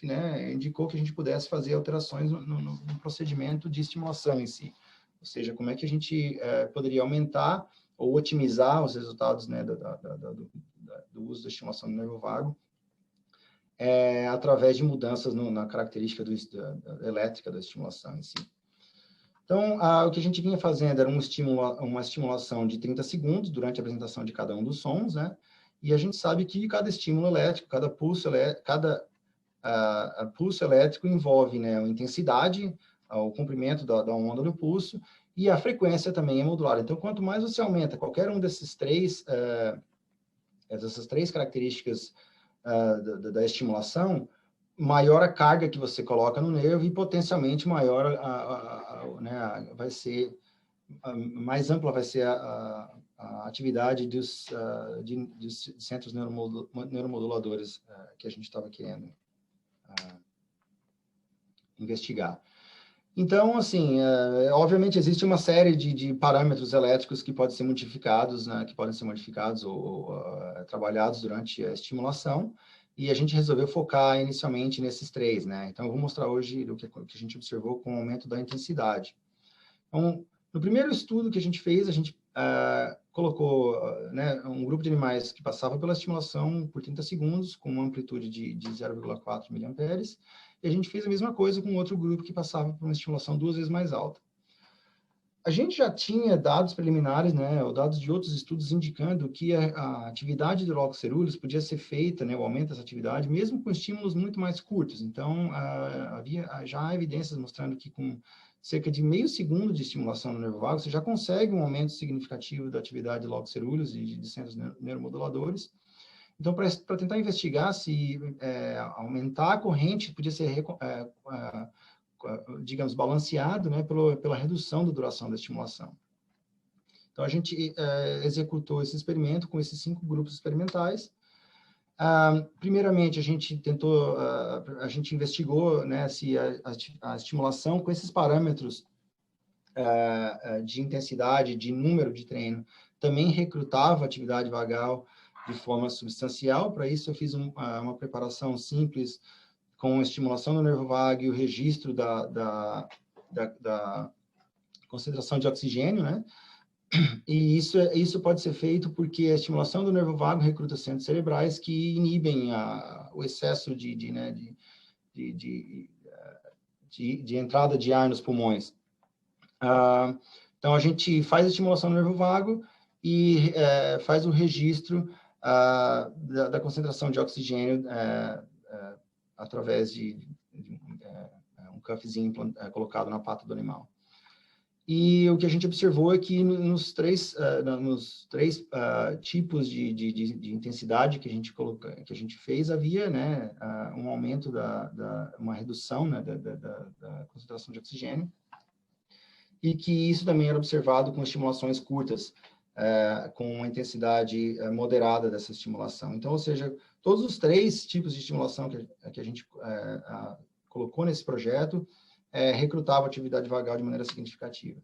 né, indicou que a gente pudesse fazer alterações no procedimento de estimulação em si. Ou seja, como é que a gente poderia aumentar ou otimizar os resultados, né, do uso da estimulação no nervo vago através de mudanças na característica elétrica da estimulação em si. Então, o que a gente vinha fazendo era uma estimulação de 30 segundos durante a apresentação de cada um dos sons, né? E a gente sabe que cada estímulo elétrico, cada pulso elétrico envolve, né, a intensidade, o comprimento da onda do pulso, e a frequência também é modulada. Então, quanto mais você aumenta qualquer um dessas três características da estimulação, maior a carga que você coloca no nervo e potencialmente maior vai ser, mais ampla vai ser a atividade dos centros neuromoduladores que a gente estava querendo investigar. Então, assim, obviamente existe uma série de parâmetros elétricos que podem ser modificados, né, ou trabalhados durante a estimulação, e a gente resolveu focar inicialmente nesses três, né? Então, eu vou mostrar hoje o que a gente observou com o aumento da intensidade. Então, no primeiro estudo que a gente fez, a gente colocou né, um grupo de animais que passava pela estimulação por 30 segundos, com uma amplitude de 0,4 miliamperes, e a gente fez a mesma coisa com outro grupo que passava por uma estimulação 2 vezes mais alta. A gente já tinha dados preliminares, né, ou dados de outros estudos indicando que a atividade do locus coeruleus podia ser feita, né, o aumento dessa atividade, mesmo com estímulos muito mais curtos. Então, havia já evidências mostrando que com cerca de meio segundo de estimulação no nervo vago, você já consegue um aumento significativo da atividade do locus coeruleus e de centros neuromoduladores. Então, para tentar investigar se aumentar a corrente podia ser digamos, balanceado, né, pela redução da duração da estimulação. Então, a gente executou esse experimento com esses 5 grupos experimentais. Primeiramente, a gente investigou, né, se a estimulação com esses parâmetros de intensidade, de número de treino, também recrutava atividade vagal de forma substancial. Para isso, eu fiz uma preparação simples com estimulação do nervo vago e o registro da concentração de oxigênio, né? E isso pode ser feito porque a estimulação do nervo vago recruta centros cerebrais que inibem o excesso de entrada de ar nos pulmões. Então, a gente faz a estimulação do nervo vago e faz o registro da concentração de oxigênio através de um cuffzinho colocado na pata do animal. E o que a gente observou é que nos três tipos de intensidade que a gente fez, havia, né, um aumento uma redução, né, da concentração de oxigênio, e que isso também era observado com estimulações curtas, com uma intensidade moderada dessa estimulação. Então, ou seja, todos os 3 tipos de estimulação que a gente colocou nesse projeto recrutavam atividade vagal de maneira significativa.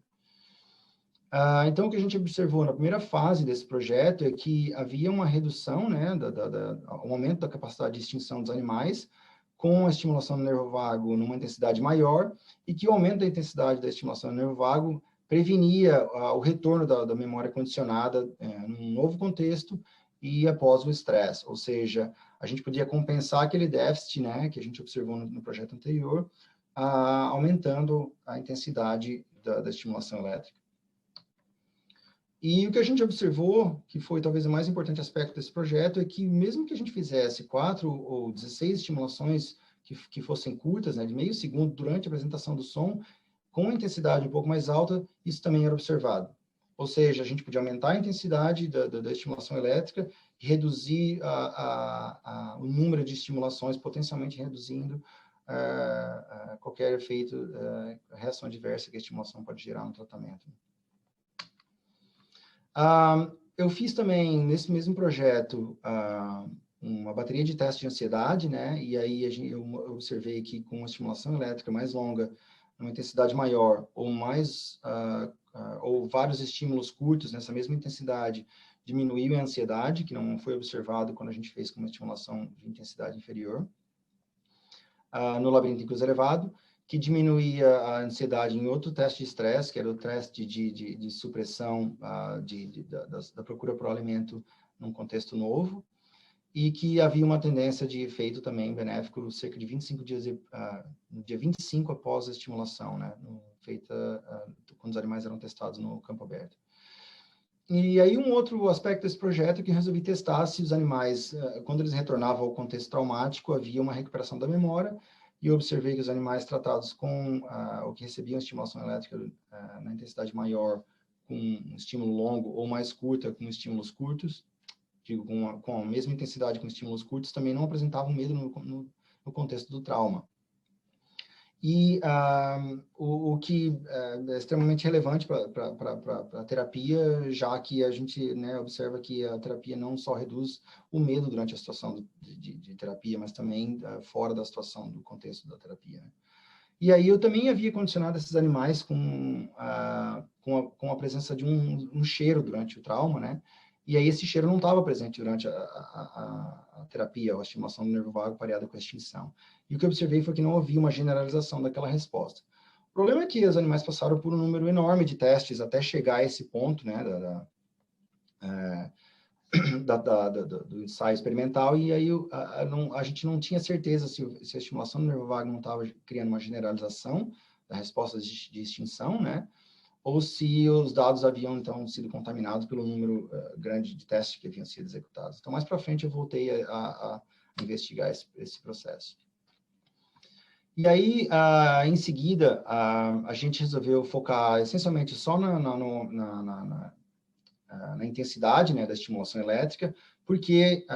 Então, o que a gente observou na primeira fase desse projeto é que havia uma redução, né, um aumento da capacidade de extinção dos animais, com a estimulação do nervo vago numa intensidade maior, e que o aumento da intensidade da estimulação do nervo vago prevenia o retorno da memória condicionada num novo contexto e após o estresse. Ou seja, a gente podia compensar aquele déficit, né, que a gente observou no projeto anterior, aumentando a intensidade da estimulação elétrica. E o que a gente observou, que foi talvez o mais importante aspecto desse projeto, é que mesmo que a gente fizesse 4 ou 16 estimulações que fossem curtas, né, de meio segundo durante a apresentação do som, com uma intensidade um pouco mais alta, isso também era observado. Ou seja, a gente podia aumentar a intensidade da estimulação elétrica e reduzir o número de estimulações, potencialmente reduzindo qualquer efeito, reação adversa que a estimulação pode gerar no tratamento. Eu fiz também, nesse mesmo projeto, uma bateria de testes de ansiedade, né? E aí eu observei que com uma estimulação elétrica mais longa, uma intensidade maior, ou vários estímulos curtos nessa mesma intensidade, diminuiu a ansiedade, que não foi observado quando a gente fez com uma estimulação de intensidade inferior. No labirinto em cruz elevado, que diminuía a ansiedade em outro teste de estresse, que era o teste de supressão da procura por alimento num contexto novo. e que havia uma tendência de efeito também benéfico cerca de 25 dias, no dia 25 após a estimulação, né, feita quando os animais eram testados no campo aberto. E aí um outro aspecto desse projeto é que eu resolvi testar se os animais, quando eles retornavam ao contexto traumático, havia uma recuperação da memória, e eu observei que os animais tratados com o que recebiam estimulação elétrica na intensidade maior, com um estímulo longo, ou mais curta, com estímulos curtos, digo, com a mesma intensidade com estímulos curtos, também não apresentavam medo no contexto do trauma. E o que é extremamente relevante para a terapia, já que a gente, né, observa que a terapia não só reduz o medo durante a situação de terapia, mas também fora da situação, do contexto da terapia. Né? E aí eu também havia condicionado esses animais com a presença de um cheiro durante o trauma, né? E aí esse cheiro não estava presente durante a terapia, ou a estimulação do nervo vago pareada com a extinção. E o que eu observei foi que não havia uma generalização daquela resposta. O problema é que os animais passaram por um número enorme de testes até chegar a esse ponto, né, do ensaio experimental, e aí a gente não tinha certeza se a estimulação do nervo vago não estava criando uma generalização da resposta de extinção, né, ou se os dados haviam, então, sido contaminados pelo número grande de testes que haviam sido executados. Então, mais para frente, eu voltei a investigar esse processo. E aí, em seguida, a gente resolveu focar essencialmente só na intensidade, né, da estimulação elétrica, porque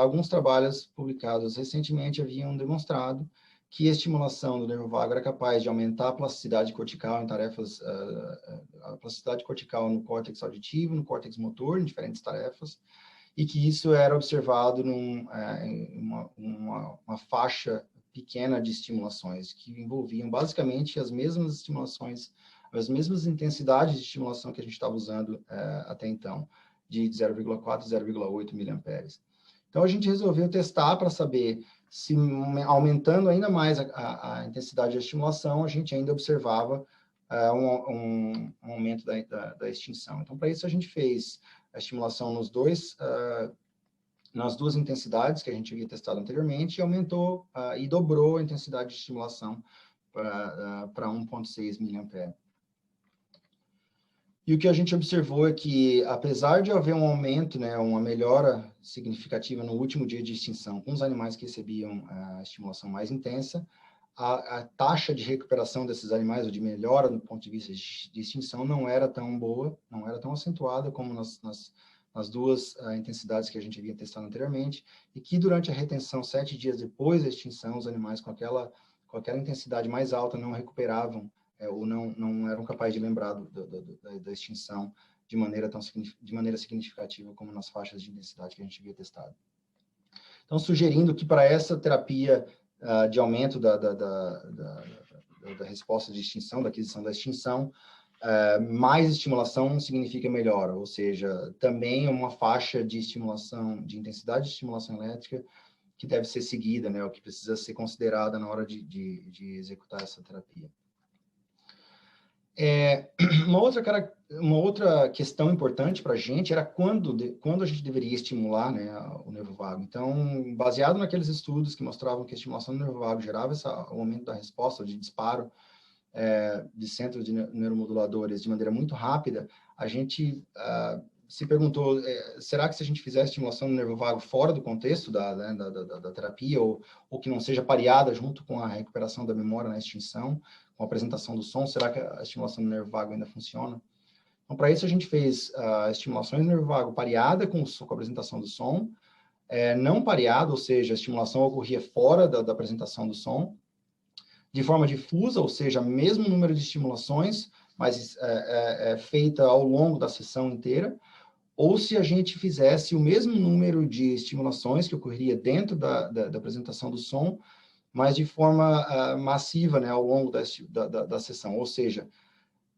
alguns trabalhos publicados recentemente haviam demonstrado que a estimulação do nervo vago era capaz de aumentar a plasticidade cortical em tarefas, a plasticidade cortical no córtex auditivo, no córtex motor, em diferentes tarefas, e que isso era observado em uma faixa pequena de estimulações, que envolviam basicamente as mesmas estimulações, as mesmas intensidades de estimulação que a gente estava usando até então, de 0,4 a 0,8 miliamperes. Então, a gente resolveu testar para saber se, aumentando ainda mais a intensidade da estimulação, a gente ainda observava um aumento da extinção. Então, para isso, a gente fez a estimulação nas duas intensidades que a gente havia testado anteriormente, e aumentou e dobrou a intensidade de estimulação para 1,6 miliampere. E o que a gente observou é que, apesar de haver um aumento, né, uma melhora significativa no último dia de extinção com os animais que recebiam a estimulação mais intensa, a taxa de recuperação desses animais, ou de melhora do ponto de vista de extinção, não era tão boa, não era tão acentuada como nas duas intensidades que a gente havia testado anteriormente, e que durante a retenção, 7 dias depois da extinção, os animais com aquela intensidade mais alta não recuperavam ou não eram capazes de lembrar da extinção de maneira significativa como nas faixas de intensidade que a gente havia testado. Então, sugerindo que para essa terapia de aumento da resposta de extinção, da aquisição da extinção, mais estimulação significa melhor, ou seja, também uma faixa de estimulação, de intensidade de estimulação elétrica que deve ser seguida, né, o que precisa ser considerada na hora de executar essa terapia. Uma outra questão importante para a gente era quando a gente deveria estimular, né, o nervo vago. Então, baseado naqueles estudos que mostravam que a estimulação do nervo vago gerava o aumento da resposta, de disparo de centros de neuromoduladores de maneira muito rápida, a gente se perguntou, será que se a gente fizer a estimulação do nervo vago fora do contexto da terapia, ou que não seja pareada junto com a recuperação da memória na extinção, com a apresentação do som, será que a estimulação do nervo vago ainda funciona? Então, para isso, a gente fez estimulações do nervo vago pareada com a apresentação do som, não pareada, ou seja, a estimulação ocorria fora da apresentação do som, de forma difusa, ou seja, mesmo número de estimulações, mas feita ao longo da sessão inteira, ou se a gente fizesse o mesmo número de estimulações que ocorreria dentro da apresentação do som, mas de forma massiva, né, ao longo da sessão. Ou seja,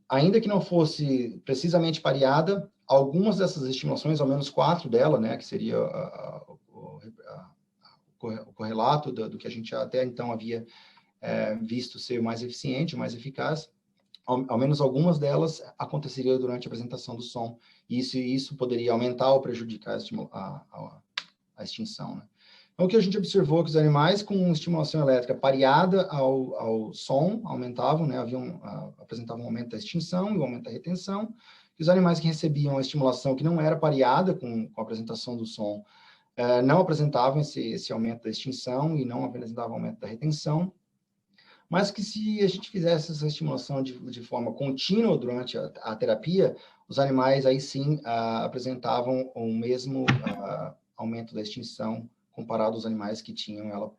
ainda que não fosse precisamente pareada, algumas dessas estimulações, ao menos 4 delas, né, que seria o correlato do que a gente até então havia visto ser o mais eficiente, o mais eficaz, ao menos algumas delas aconteceriam durante a apresentação do som. E isso poderia aumentar ou prejudicar a a extinção, né? Então, o que a gente observou é que os animais com estimulação elétrica pareada ao som aumentavam, né? Apresentavam um aumento da extinção e um aumento da retenção. E os animais que recebiam a estimulação que não era pareada com a apresentação do som não apresentavam esse aumento da extinção e não apresentavam aumento da retenção. Mas que se a gente fizesse essa estimulação de forma contínua durante a terapia, os animais aí sim apresentavam o mesmo aumento da extinção comparado aos animais que tinham ela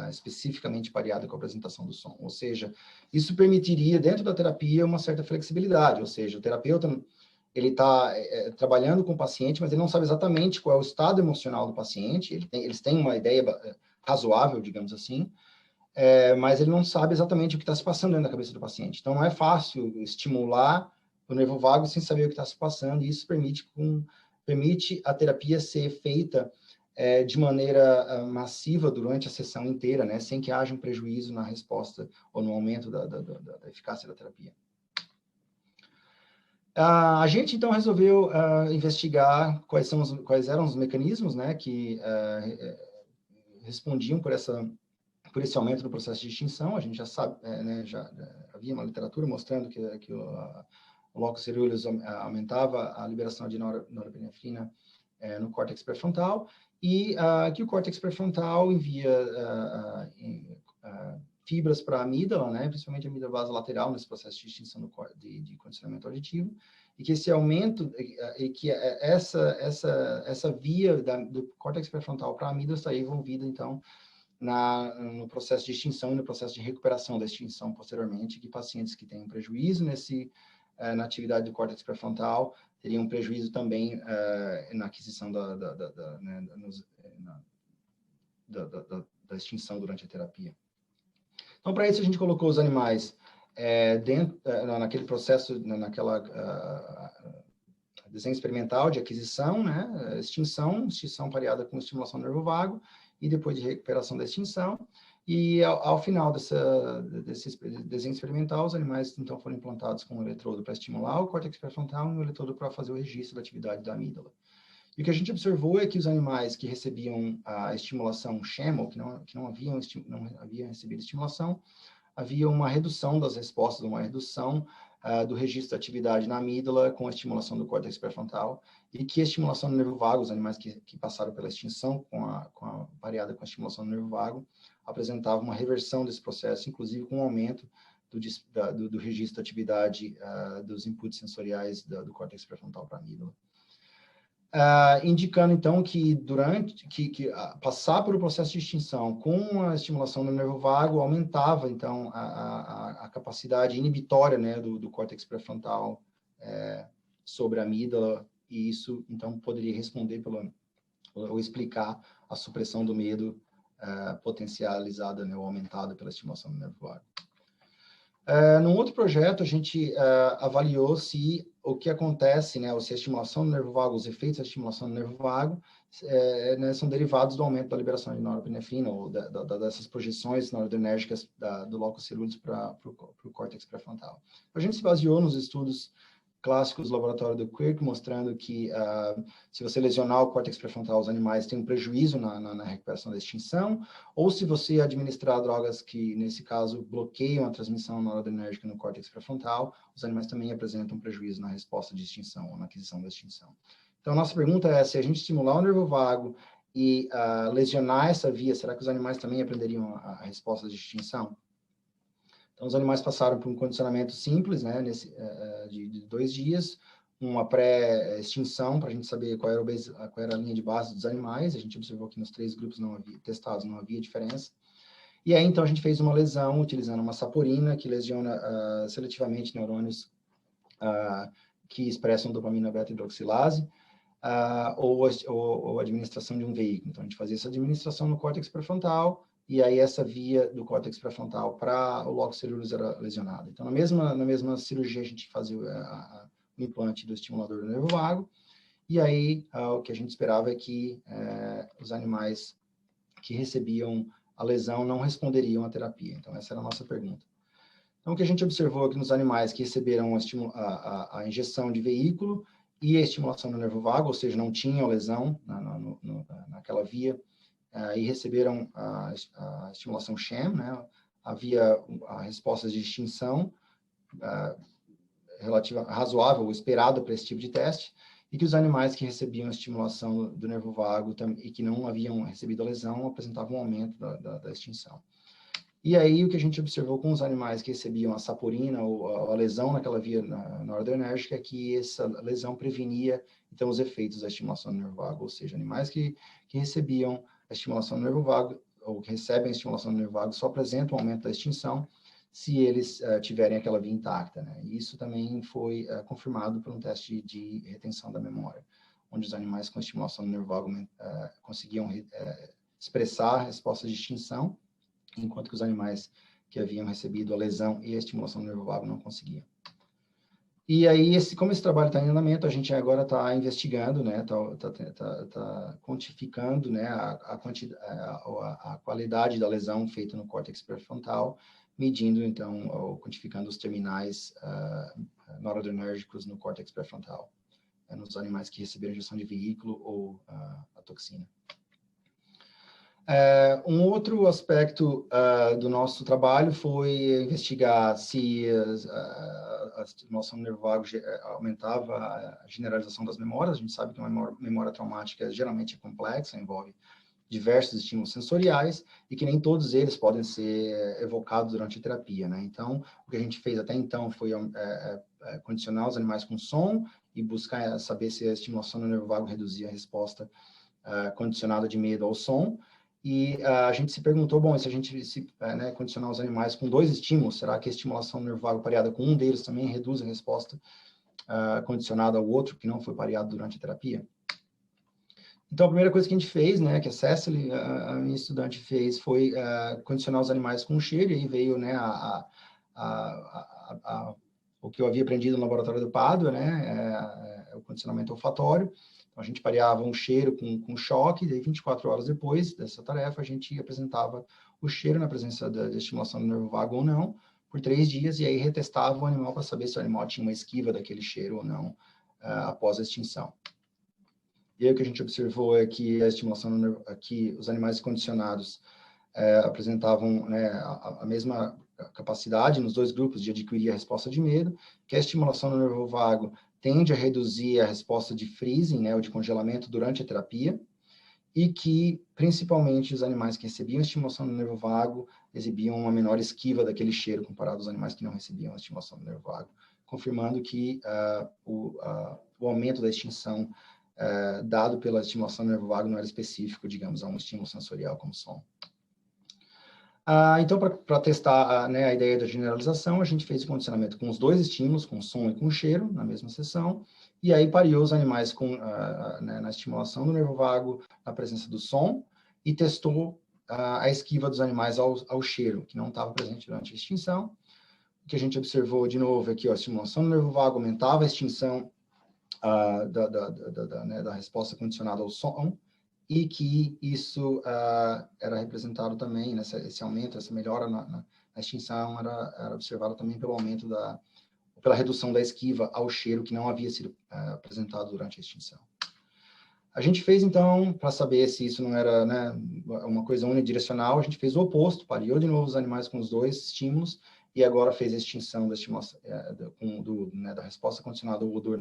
especificamente pareada com a apresentação do som. Ou seja, isso permitiria, dentro da terapia, uma certa flexibilidade. Ou seja, o terapeuta ele está trabalhando com o paciente, mas ele não sabe exatamente qual é o estado emocional do paciente. Eles têm uma ideia razoável, digamos assim, mas ele não sabe exatamente o que está se passando dentro da cabeça do paciente. Então, não é fácil estimular o nervo vago sem saber o que está se passando, e isso permite a terapia ser feita de maneira massiva durante a sessão inteira, né, sem que haja um prejuízo na resposta ou no aumento da eficácia da terapia. A gente, então, resolveu investigar quais eram os mecanismos, né, que respondiam por esse aumento do processo de extinção. A gente já sabe, né, já havia uma literatura mostrando que o locus coeruleus aumentava a liberação de norepinefrina no córtex pré-frontal, e que o córtex pré-frontal envia fibras para a amígdala, né, principalmente a amígdala basolateral, nesse processo de extinção de condicionamento auditivo, e que esse aumento, e que essa via do córtex pré-frontal para a amígdala está envolvida, então, no processo de extinção e no processo de recuperação da extinção posteriormente, que pacientes que têm um prejuízo na atividade do córtex pré-frontal teriam um prejuízo também na aquisição da extinção durante a terapia. Então, para isso, a gente colocou os animais naquele processo, naquela desenho experimental de aquisição, né, extinção pareada com estimulação do nervo vago, e depois de recuperação da extinção. E ao final desse desenho experimental, os animais então foram implantados com um eletrodo para estimular o córtex pré-frontal e um eletrodo para fazer o registro da atividade da amígdala. E o que a gente observou é que os animais que recebiam a estimulação SHAM, que não haviam recebido estimulação, havia uma redução das respostas, uma redução do registro da atividade na amígdala com a estimulação do córtex pré-frontal, e que a estimulação do nervo vago, os animais que passaram pela extinção pareada com a estimulação do nervo vago, apresentavam uma reversão desse processo, inclusive com um aumento do registro da atividade dos inputs sensoriais do córtex pré-frontal para a amígdala. Indicando, então, que passar pelo processo de extinção com a estimulação do nervo vago aumentava, então, a capacidade inibitória, né, do córtex pré-frontal sobre a amígdala, e isso, então, poderia responder ou explicar a supressão do medo potencializada, né, ou aumentada pela estimulação do nervo vago. Num outro projeto, a gente avaliou se o que acontece, né, ou se a estimulação do nervo vago, os efeitos da estimulação do nervo vago, né, são derivados do aumento da liberação de norepinefrina, ou dessas projeções noradrenérgicas do locus coeruleus para o córtex pré-frontal. A gente se baseou nos estudos clássicos do laboratório do Quirk, mostrando que se você lesionar o córtex pré-frontal, os animais têm um prejuízo na recuperação da extinção, ou se você administrar drogas que, nesse caso, bloqueiam a transmissão noradrenérgica no córtex pré-frontal, os animais também apresentam prejuízo na resposta de extinção, ou na aquisição da extinção. Então, a nossa pergunta é, se a gente estimular o nervo vago e lesionar essa via, será que os animais também aprenderiam a resposta de extinção? Então, os animais passaram por um condicionamento simples, né, de 2 dias, uma pré-extinção, para a gente saber qual era a linha de base dos animais. A gente observou que nos 3 grupos testados não havia diferença. E aí, então, a gente fez uma lesão utilizando uma saporina, que lesiona seletivamente neurônios que expressam dopamina beta-hidroxilase, ou administração de um veículo. Então, a gente fazia essa administração no córtex pré-frontal, e aí essa via do córtex pré-frontal para o locus coeruleus era lesionada. Então, na mesma cirurgia, a gente fazia o implante do estimulador do nervo vago, e aí o que a gente esperava é que os animais que recebiam a lesão não responderiam à terapia. Então, essa era a nossa pergunta. Então, o que a gente observou é que nos animais que receberam a injeção de veículo, e a estimulação do nervo vago, ou seja, não tinham lesão naquela via, e receberam a estimulação sham, né? Havia respostas de extinção relativa, razoável ou esperado para esse tipo de teste, e que os animais que recebiam a estimulação do nervo vago e que não haviam recebido a lesão apresentavam um aumento da extinção. E aí, o que a gente observou com os animais que recebiam a saporina ou a lesão naquela via noradrenérgica é que essa lesão prevenia, então, os efeitos da estimulação do nervo vago, ou seja, animais que recebiam a estimulação do nervo vago ou que recebem a estimulação do nervo vago só apresentam um aumento da extinção se eles tiverem aquela via intacta, né? E isso também foi confirmado por um teste de retenção da memória, onde os animais com estimulação do nervo vago conseguiam expressar respostas de extinção, enquanto que os animais que haviam recebido a lesão e a estimulação do nervo vago não conseguiam. E aí, como esse trabalho está em andamento, a gente agora está investigando, né, tá quantificando, né, a qualidade da lesão feita no córtex pré-frontal, medindo, então, ou quantificando os terminais noradrenérgicos no córtex pré-frontal, nos animais que receberam injeção de veículo ou a toxina. Um outro aspecto do nosso trabalho foi investigar se a estimulação do nervo vago aumentava a generalização das memórias. A gente sabe que uma memória traumática geralmente é complexa, envolve diversos estímulos sensoriais e que nem todos eles podem ser evocados durante a terapia, né? Então, o que a gente fez até então foi condicionar os animais com som e buscar saber se a estimulação do nervo vago reduzia a resposta condicionada de medo ao som. E a gente se perguntou, bom, se a gente condicionar os animais com 2 estímulos, será que a estimulação do nervo vago pareada com um deles também reduz a resposta condicionada ao outro que não foi pareado durante a terapia? Então, a primeira coisa que a gente fez, né, que a Cecily, a minha estudante, fez, foi condicionar os animais com cheiro, e aí veio, né, o que eu havia aprendido no laboratório do Padua, né, o condicionamento olfatório. Então, a gente pareava um cheiro com choque, e daí 24 horas depois dessa tarefa, a gente apresentava o cheiro na presença da estimulação do nervo vago ou não, por 3 dias, e aí retestava o animal para saber se o animal tinha uma esquiva daquele cheiro ou não após a extinção. E aí o que a gente observou é que a estimulação do nervo, que os animais condicionados apresentavam, né, a mesma capacidade nos 2 grupos de adquirir a resposta de medo, que a estimulação do nervo vago tende a reduzir a resposta de freezing, né, ou de congelamento durante a terapia, e que, principalmente, os animais que recebiam estimulação do nervo vago exibiam uma menor esquiva daquele cheiro comparado aos animais que não recebiam a estimulação do nervo vago, confirmando que o aumento da extinção dado pela estimulação do nervo vago não era específico, digamos, a um estímulo sensorial como som. Então, para testar né, a ideia da generalização, a gente fez o condicionamento com os 2 estímulos, com som e com cheiro, na mesma sessão, e aí pareou os animais né, na estimulação do nervo vago, na presença do som, e testou a esquiva dos animais ao cheiro, que não estava presente durante a extinção. O que a gente observou, de novo, é que a estimulação do nervo vago aumentava a extinção né, da resposta condicionada ao som, e que isso era representado também, esse aumento, essa melhora na extinção era observada também pelo aumento pela redução da esquiva ao cheiro que não havia sido apresentado durante a extinção. A gente fez, então, para saber se isso não era, né, uma coisa unidirecional, a gente fez o oposto, pareou de novo os animais com os 2 estímulos, e agora fez a extinção da estimulação, né, da resposta condicionada ao odor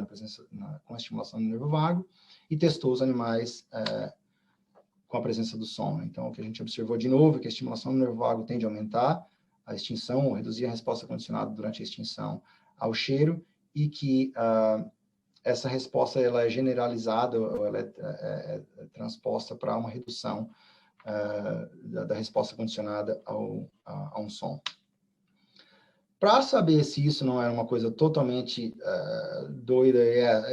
com a estimulação do nervo vago, e testou os animais com a presença do som. Então, o que a gente observou de novo é que a estimulação do nervo vago tende a aumentar a extinção, ou reduzir a resposta condicionada durante a extinção ao cheiro, e que essa resposta ela é generalizada, ou ela é transposta para uma redução da resposta condicionada a um som. Para saber se isso não era uma coisa totalmente doida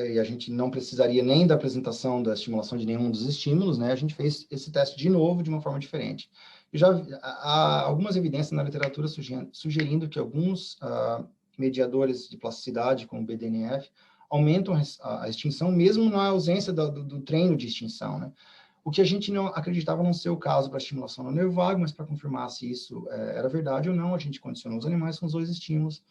e a gente não precisaria nem da apresentação da estimulação de nenhum dos estímulos, né, a gente fez esse teste de novo de uma forma diferente. E já há algumas evidências na literatura sugerindo que alguns mediadores de plasticidade, como o BDNF, aumentam a extinção mesmo na ausência do treino de extinção, né? o que a gente não acreditava não ser o caso para a estimulação no nervo vago, mas para confirmar se isso era verdade ou não, a gente condicionou os animais com os dois estímulos,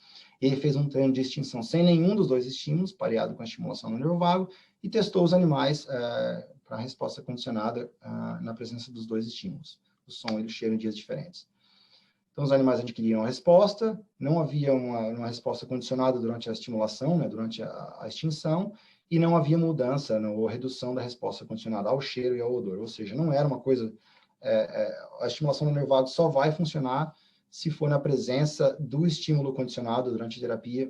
ele fez um treino de extinção sem nenhum dos dois estímulos, pareado com a estimulação no nervo vago, e testou os animais para a resposta condicionada na presença dos dois estímulos, o som e o cheiro em dias diferentes. Então, os animais adquiriram a resposta, não havia uma resposta condicionada durante a estimulação, né, durante a extinção, e não havia mudança ou redução da resposta condicionada ao cheiro e ao odor. Ou seja, não era uma coisa... a estimulação do nervo vago só vai funcionar se for na presença do estímulo condicionado durante a terapia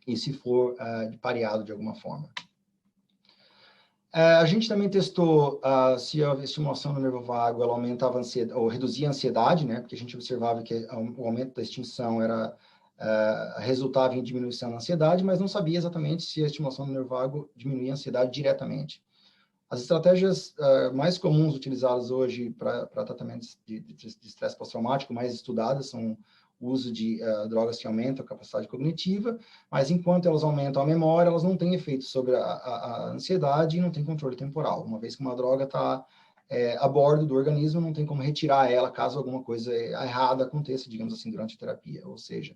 e se for pareado de alguma forma. A gente também testou se a estimulação do nervo vago ela aumentava a ansiedade, ou reduzia a ansiedade, né? Porque a gente observava que o aumento da extinção resultava em diminuição da ansiedade, mas não sabia exatamente se a estimulação do nervo vago diminuía a ansiedade diretamente. As estratégias mais comuns utilizadas hoje para tratamentos de estresse pós-traumático, mais estudadas, são o uso de drogas que aumentam a capacidade cognitiva, mas enquanto elas aumentam a memória, elas não têm efeito sobre a ansiedade e não têm controle temporal. Uma vez que uma droga está a bordo do organismo, não tem como retirar ela caso alguma coisa errada aconteça, digamos assim, durante a terapia. Ou seja,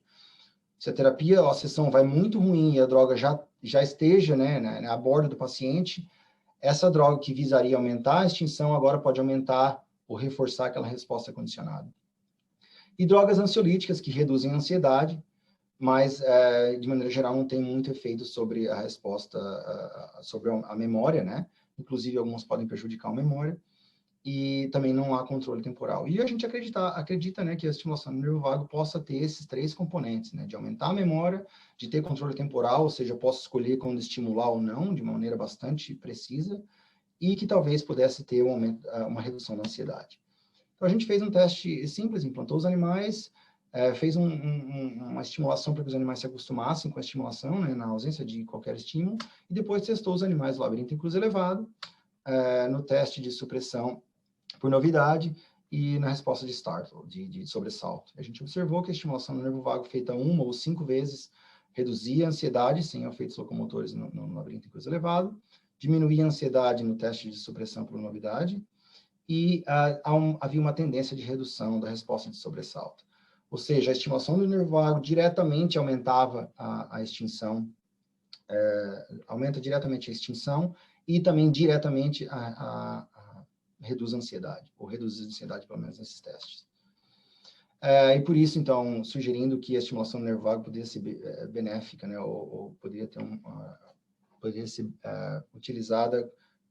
se a terapia, a sessão vai muito ruim e a droga já esteja a bordo do paciente, essa droga que visaria aumentar a extinção agora pode aumentar ou reforçar aquela resposta condicionada. E drogas ansiolíticas que reduzem a ansiedade, mas, de maneira geral, não tem muito efeito sobre a resposta, sobre a memória, né? Inclusive, algumas podem prejudicar a memória, e também não há controle temporal. E a gente acredita, né, que a estimulação do nervo vago possa ter esses três componentes, né? De aumentar a memória, de ter controle temporal, ou seja, eu posso escolher quando estimular ou não, de maneira bastante precisa, e que talvez pudesse ter uma redução da ansiedade. Então, a gente fez um teste simples, implantou os animais, fez uma estimulação para que os animais se acostumassem com a estimulação, né, na ausência de qualquer estímulo, e depois testou os animais no labirinto em cruz elevado, no teste de supressão por novidade e na resposta de startle, de sobressalto. A gente observou que a estimulação do nervo vago feita 1 ou 5 vezes reduzia a ansiedade sem efeitos locomotores no labirinto em cruz elevado, diminuía a ansiedade no teste de supressão por novidade, e havia uma tendência de redução da resposta de sobressalto. Ou seja, a estimulação do nervo vago diretamente aumentava a extinção, aumenta diretamente a extinção e também diretamente reduz a ansiedade, ou reduz a ansiedade, pelo menos nesses testes. E por isso, então, sugerindo que a estimulação do nervo vago poderia ser benéfica, né, ou poderia ser utilizada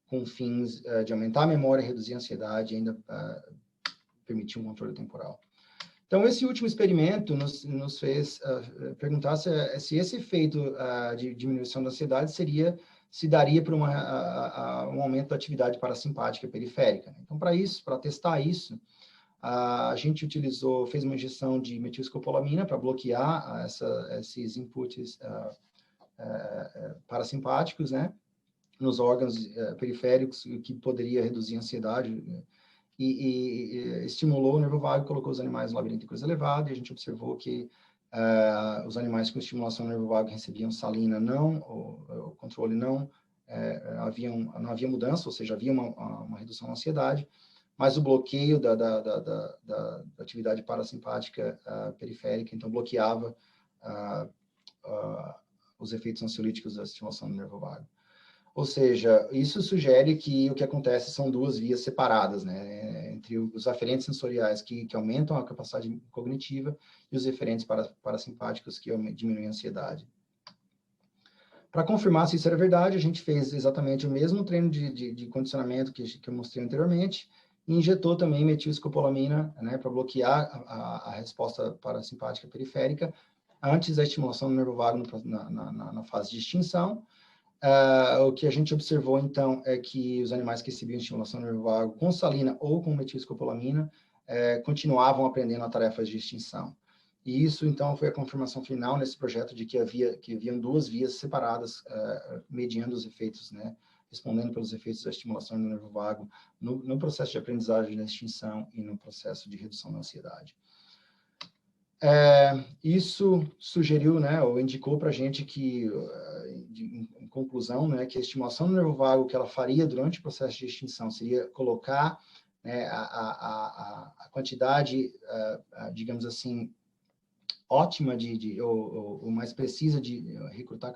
com fins de aumentar a memória, reduzir a ansiedade e ainda permitir um controle temporal. Então, esse último experimento nos fez perguntar se esse efeito de diminuição da ansiedade se daria para um aumento da atividade parasimpática periférica. Então, para testar isso, a gente fez uma injeção de metilescopolamina para bloquear esses inputs parasimpáticos, né, nos órgãos periféricos, o que poderia reduzir a ansiedade, e estimulou o nervo vago e colocou os animais no labirinto em cruz elevado, e a gente observou que os animais com estimulação do nervo vago recebiam salina o controle não havia mudança, ou seja, havia uma redução da ansiedade, mas o bloqueio da atividade parasimpática periférica, então bloqueava os efeitos ansiolíticos da estimulação do nervo vago. Ou seja, isso sugere que o que acontece são duas vias separadas, né, entre os aferentes sensoriais que aumentam a capacidade cognitiva e os eferentes parasimpáticos que diminuem a ansiedade. Para confirmar se isso era verdade, a gente fez exatamente o mesmo treino de condicionamento que eu mostrei anteriormente e injetou também metilescopolamina, né, para bloquear a resposta parasimpática periférica antes da estimulação do nervo vago na fase de extinção. O que a gente observou, então, é que os animais que recebiam estimulação do nervo vago com salina ou com metilescopolamina continuavam aprendendo a tarefas de extinção. E isso, então, foi a confirmação final nesse projeto de que haviam duas vias separadas mediando os efeitos, né, respondendo pelos efeitos da estimulação do nervo vago no processo de aprendizagem da extinção e no processo de redução da ansiedade. Isso sugeriu, né, ou indicou para a gente que, conclusão, né, que a estimulação do nervo vago que ela faria durante o processo de extinção seria colocar, né, a quantidade, digamos assim, ótima ou mais precisa de recrutar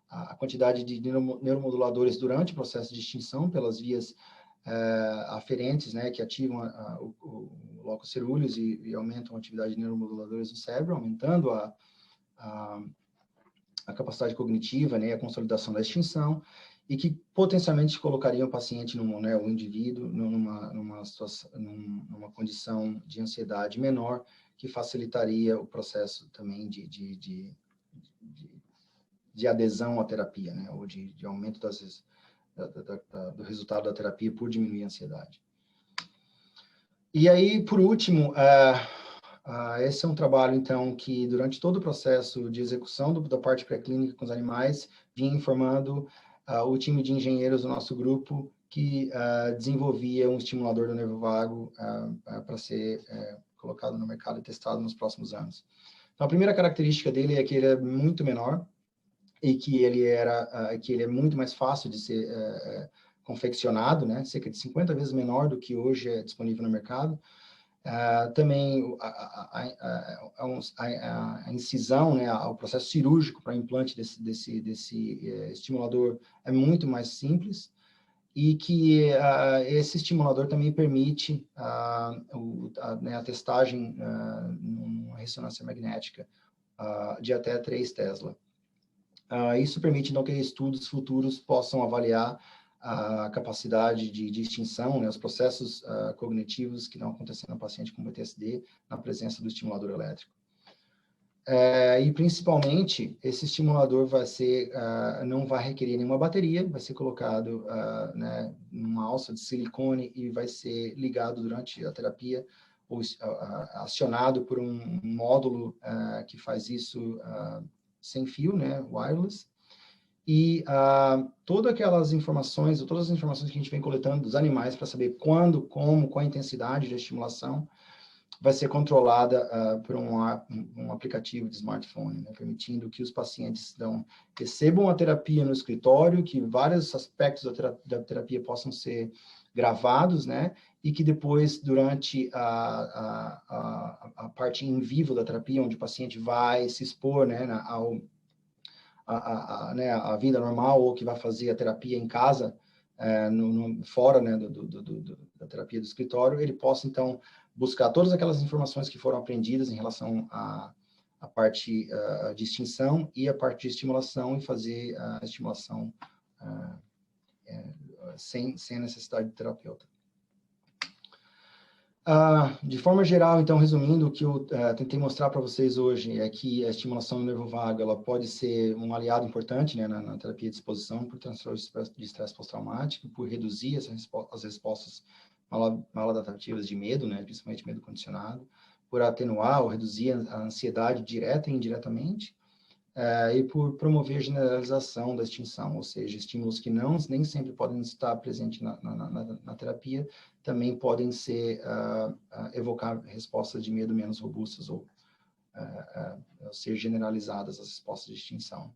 a quantidade de neuromoduladores durante o processo de extinção pelas vias aferentes, né, que ativam o locus coeruleus e aumentam a atividade de neuromoduladores no cérebro, aumentando a capacidade cognitiva, né, a consolidação da extinção, e que potencialmente colocariam o paciente, né, o indivíduo, numa condição de ansiedade menor, que facilitaria o processo também de adesão à terapia, né, ou de aumento do resultado da terapia por diminuir a ansiedade. E aí, por último, esse é um trabalho, então, que durante todo o processo de execução da parte pré-clínica com os animais, vinha informando o time de engenheiros do nosso grupo que desenvolvia um estimulador do nervo vago para ser colocado no mercado e testado nos próximos anos. Então, a primeira característica dele é que ele é muito menor e que ele é muito mais fácil de ser confeccionado, né? Cerca de 50 vezes menor do que hoje é disponível no mercado. Também a incisão, né, o processo cirúrgico para implante desse estimulador é muito mais simples, e que esse estimulador também permite né, a testagem numa ressonância magnética de até 3 Tesla. Isso permite, então, que estudos futuros possam avaliar a capacidade de extinção, né, os processos cognitivos que estão acontecendo no paciente com PTSD na presença do estimulador elétrico. E, principalmente, esse estimulador não vai requerer nenhuma bateria, vai ser colocado né, numa alça de silicone e vai ser ligado durante a terapia, ou acionado por um módulo que faz isso sem fio, né, wireless. E todas as informações que a gente vem coletando dos animais para saber quando, como, qual a intensidade de estimulação, vai ser controlada por um aplicativo de smartphone, né, permitindo que os pacientes recebam a terapia no escritório, que vários aspectos da terapia possam ser gravados, né, e que depois, durante a parte em vivo da terapia, onde o paciente vai se expor, né, a vida normal, ou que vai fazer a terapia em casa, fora, né, da terapia do escritório, ele possa, então, buscar todas aquelas informações que foram aprendidas em relação à parte de extinção e a parte de estimulação, e fazer a estimulação sem necessidade de terapeuta. De forma geral, então, resumindo, o que eu tentei mostrar para vocês hoje é que a estimulação do nervo vago ela pode ser um aliado importante, né, na terapia de exposição por transtorno de estresse pós-traumático, por reduzir as respostas maladaptativas de medo, né, principalmente medo condicionado, por atenuar ou reduzir a ansiedade direta e indiretamente, e por promover a generalização da extinção, ou seja, estímulos que nem sempre podem estar presentes na terapia, também podem evocar respostas de medo menos robustas, ou ser generalizadas as respostas de extinção.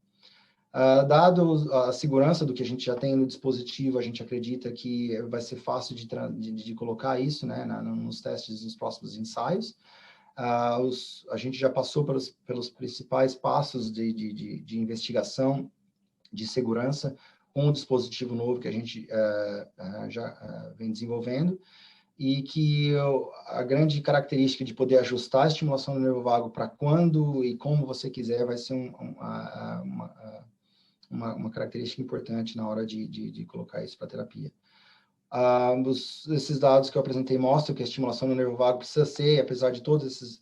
Dado a segurança do que a gente já tem no dispositivo, a gente acredita que vai ser fácil de colocar isso, né, nos testes dos próximos ensaios. A gente já passou pelos principais passos de investigação de segurança com o dispositivo novo que a gente já vem desenvolvendo, e que a grande característica de poder ajustar a estimulação do nervo vago para quando e como você quiser vai ser uma característica importante na hora de colocar isso para terapia. Esses dados que eu apresentei mostram que a estimulação do nervo vago precisa ser, apesar de todos esses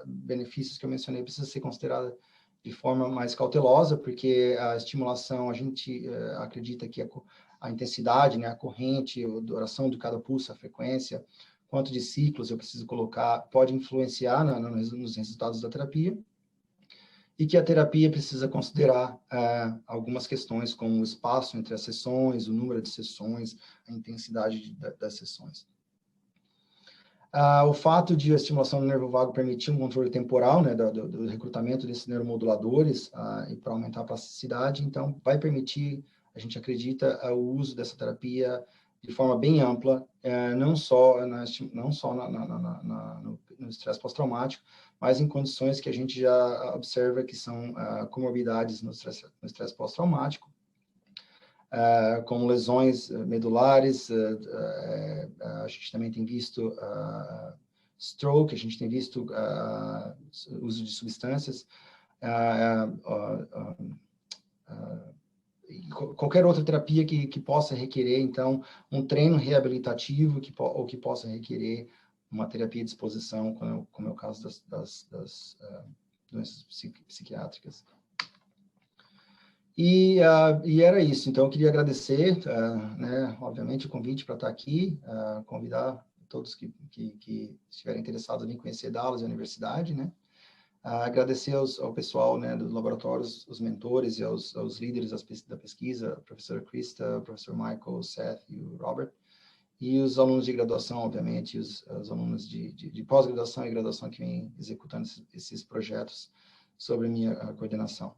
benefícios que eu mencionei, precisa ser considerada de forma mais cautelosa, porque a estimulação, a gente acredita que a intensidade, né, a corrente, a duração de cada pulso, a frequência, quanto de ciclos eu preciso colocar, pode influenciar nos resultados da terapia, e que a terapia precisa considerar algumas questões, como o espaço entre as sessões, o número de sessões, a intensidade das sessões. O fato de a estimulação do nervo vago permitir um controle temporal, né, do recrutamento desses neuromoduladores e para aumentar a plasticidade, então vai permitir, a gente acredita, o uso dessa terapia de forma bem ampla, não só no estresse pós-traumático, mas em condições que a gente já observa que são comorbidades no estresse pós-traumático, como lesões medulares, a gente também tem visto stroke, a gente tem visto uso de substâncias, qualquer outra terapia que possa requerer, então, um treino reabilitativo ou que possa requerer uma terapia de exposição, como é o caso das doenças psiquiátricas. E era isso. Então, eu queria agradecer, né, obviamente, o convite para estar aqui, convidar todos que estiverem interessados em conhecer Dallas e a universidade, né? Agradecer ao pessoal, né, dos laboratórios, os mentores e aos líderes da pesquisa, a professora Krista, o professor Michael, o Seth e o Robert, e os alunos de graduação, obviamente, os alunos de pós-graduação e graduação que vêm executando esses projetos sobre a minha coordenação.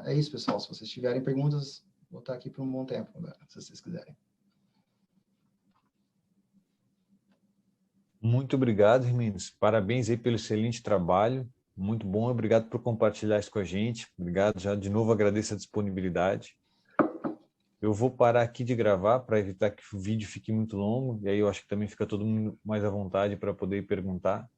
É isso, pessoal. Se vocês tiverem perguntas, vou estar aqui por um bom tempo, se vocês quiserem. Muito obrigado, Jimenez. Parabéns aí pelo excelente trabalho. Muito bom. Obrigado por compartilhar isso com a gente. Obrigado. Já de novo agradeço a disponibilidade. Eu vou parar aqui de gravar para evitar que o vídeo fique muito longo. E aí eu acho que também fica todo mundo mais à vontade para poder perguntar.